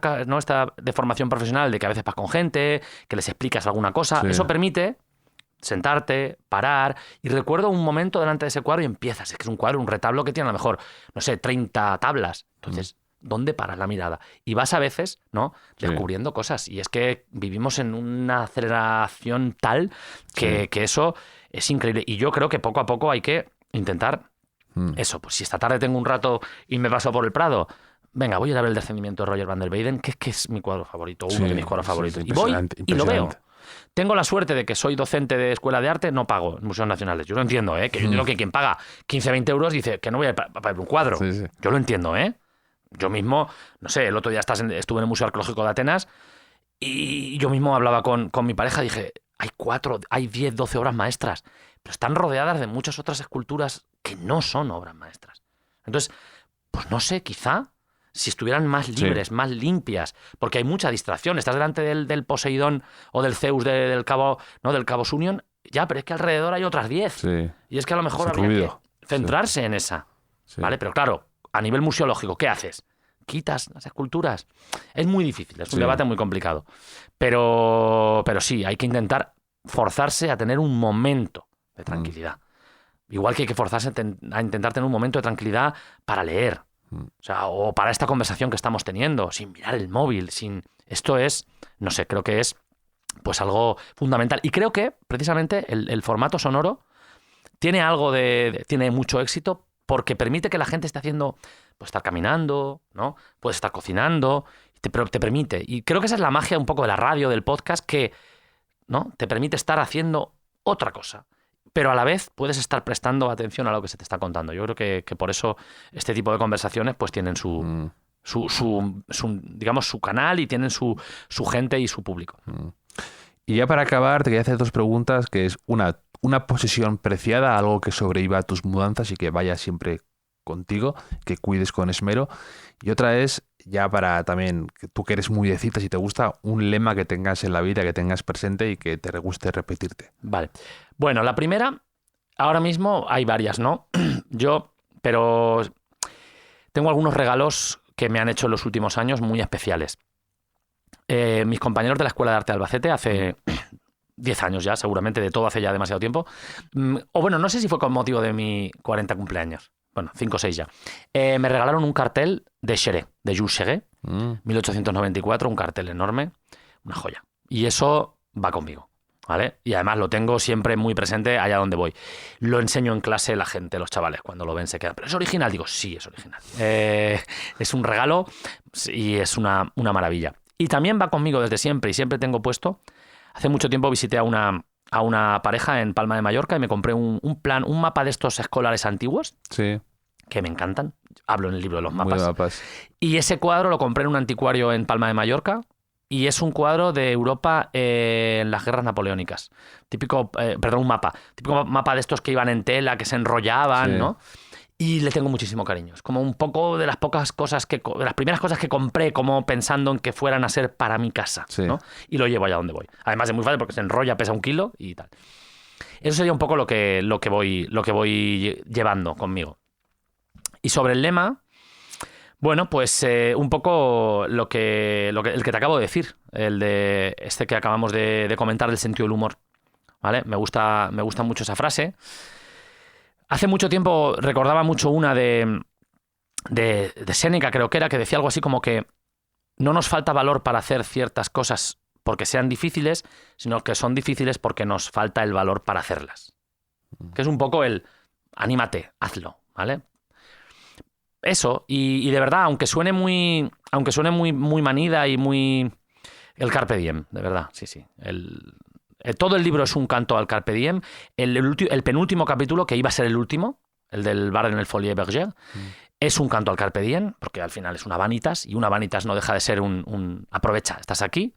deformación profesional de que a veces vas con gente, que les explicas alguna cosa, Sí. eso permite sentarte, parar, y recuerdo un momento delante de ese cuadro y empiezas, es que es un cuadro, un retablo que tiene a lo mejor, no sé, 30 tablas. Entonces, ¿dónde paras la mirada? Y vas a veces, ¿no?, descubriendo cosas. Y es que vivimos en una aceleración tal que eso es increíble. Y yo creo que poco a poco hay que intentar eso. Pues si esta tarde tengo un rato y me paso por el Prado, venga, voy a ir a ver el descendimiento de Roger van der Weyden, que es mi cuadro favorito, uno de mis cuadros favoritos. Y voy y lo veo. Tengo la suerte de que soy docente de escuela de arte, no pago en museos nacionales. Yo lo entiendo, ¿eh? Que yo entiendo que quien paga 15, 20 euros dice que no voy a ver un cuadro. Sí, sí. Yo lo entiendo, ¿eh? Yo mismo, no sé, el otro día estuve en el Museo Arqueológico de Atenas y yo mismo hablaba con mi pareja, dije, hay 10, 12 obras maestras, pero están rodeadas de muchas otras esculturas que no son obras maestras. Entonces, pues no sé, quizá si estuvieran más libres, más limpias, porque hay mucha distracción. Estás delante del Poseidón o del Zeus del Cabo Union, ya, pero es que alrededor hay otras 10. Sí. Y es que a lo mejor Es habría ruido. que centrarse en esa. Sí. ¿Vale? Pero claro, a nivel museológico, ¿qué haces? ¿Quitas las esculturas? Es muy difícil, es un debate muy complicado. Pero sí, hay que intentar forzarse a tener un momento de tranquilidad. Igual que hay que forzarse a intentar tener un momento de tranquilidad para leer. O sea, o para esta conversación que estamos teniendo, sin mirar el móvil, Esto es, no sé, creo que es pues algo fundamental. Y creo que, precisamente, el formato sonoro tiene tiene mucho éxito porque permite que la gente esté haciendo, pues estar caminando, ¿no? Puedes estar cocinando, pero te permite. Y creo que esa es la magia un poco de la radio, del podcast, que, ¿no?, te permite estar haciendo otra cosa. Pero a la vez puedes estar prestando atención a lo que se te está contando. Yo creo que por eso este tipo de conversaciones pues tienen digamos, su canal y tienen su gente y su público. Y ya para acabar, te quería hacer 2 preguntas, que es una posesión preciada, algo que sobreviva a tus mudanzas y que vaya siempre contigo, que cuides con esmero. Y otra es, ya para también, tú que eres muy de citas y te gusta, un lema que tengas en la vida, que tengas presente y que te guste repetirte. Vale. Bueno, la primera, ahora mismo hay varias, ¿no? Pero tengo algunos regalos que me han hecho en los últimos años muy especiales. Mis compañeros de la Escuela de Arte de Albacete hace 10 años ya, seguramente, de todo hace ya demasiado tiempo. O bueno, no sé si fue con motivo de mi 40 cumpleaños. Bueno, 5 o 6 ya. Me regalaron un cartel de Xeré, de Jules Xeré, 1894, un cartel enorme, una joya. Y eso va conmigo, ¿vale? Y además lo tengo siempre muy presente allá donde voy. Lo enseño en clase, la gente, los chavales, cuando lo ven se quedan. ¿Pero es original? Digo, sí, es original. Es un regalo y es una maravilla. Y también va conmigo desde siempre y siempre tengo puesto. Hace mucho tiempo visité a una pareja en Palma de Mallorca y me compré un mapa de estos escolares antiguos. Sí. Que me encantan. Hablo en el libro de los Muy mapas. Y ese cuadro lo compré en un anticuario en Palma de Mallorca y es un cuadro de Europa en las guerras napoleónicas. Un mapa. Típico mapa de estos que iban en tela, que se enrollaban, sí, ¿no? Y le tengo muchísimo cariño. Es como un poco de las pocas cosas de las primeras cosas que compré, como pensando en que fueran a ser para mi casa, sí, ¿no? Y lo llevo allá donde voy. Además es muy fácil porque se enrolla, pesa 1 kilo y tal. Eso sería un poco lo que voy llevando conmigo. Y sobre el lema, bueno, pues un poco el que te acabo de decir, el de este que acabamos de comentar, del sentido del humor, ¿vale? Me gusta mucho esa frase. Hace mucho tiempo recordaba mucho una de Séneca, creo que era, que decía algo así como que no nos falta valor para hacer ciertas cosas porque sean difíciles, sino que son difíciles porque nos falta el valor para hacerlas. Que es un poco el anímate, hazlo, ¿vale? Eso, y de verdad, aunque suene muy manida y muy... El carpe diem, de verdad, sí. Todo el libro es un canto al carpe diem. El penúltimo capítulo, que iba a ser el último, el del bar en el Folie Bergère, es un canto al carpe diem, porque al final es una vanitas, y una vanitas no deja de ser un aprovecha, estás aquí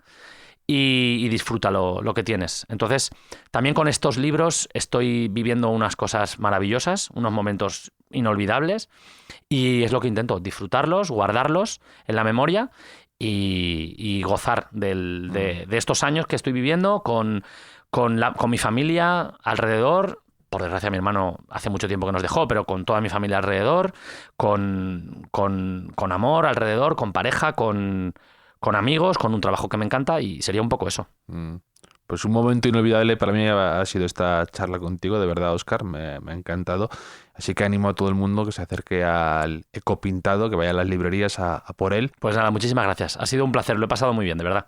y disfruta lo que tienes. Entonces, también con estos libros estoy viviendo unas cosas maravillosas, unos momentos inolvidables, y es lo que intento, disfrutarlos, guardarlos en la memoria y gozar de estos años que estoy viviendo con mi familia alrededor. Por desgracia, mi hermano hace mucho tiempo que nos dejó, pero con toda mi familia alrededor, con amor alrededor, con pareja, con amigos, con un trabajo que me encanta, y sería un poco eso. Pues un momento inolvidable para mí ha sido esta charla contigo, de verdad, Óscar, me ha encantado. Así que animo a todo el mundo que se acerque al Eco Pintado, que vaya a las librerías a por él. Pues nada, muchísimas gracias. Ha sido un placer, lo he pasado muy bien, de verdad.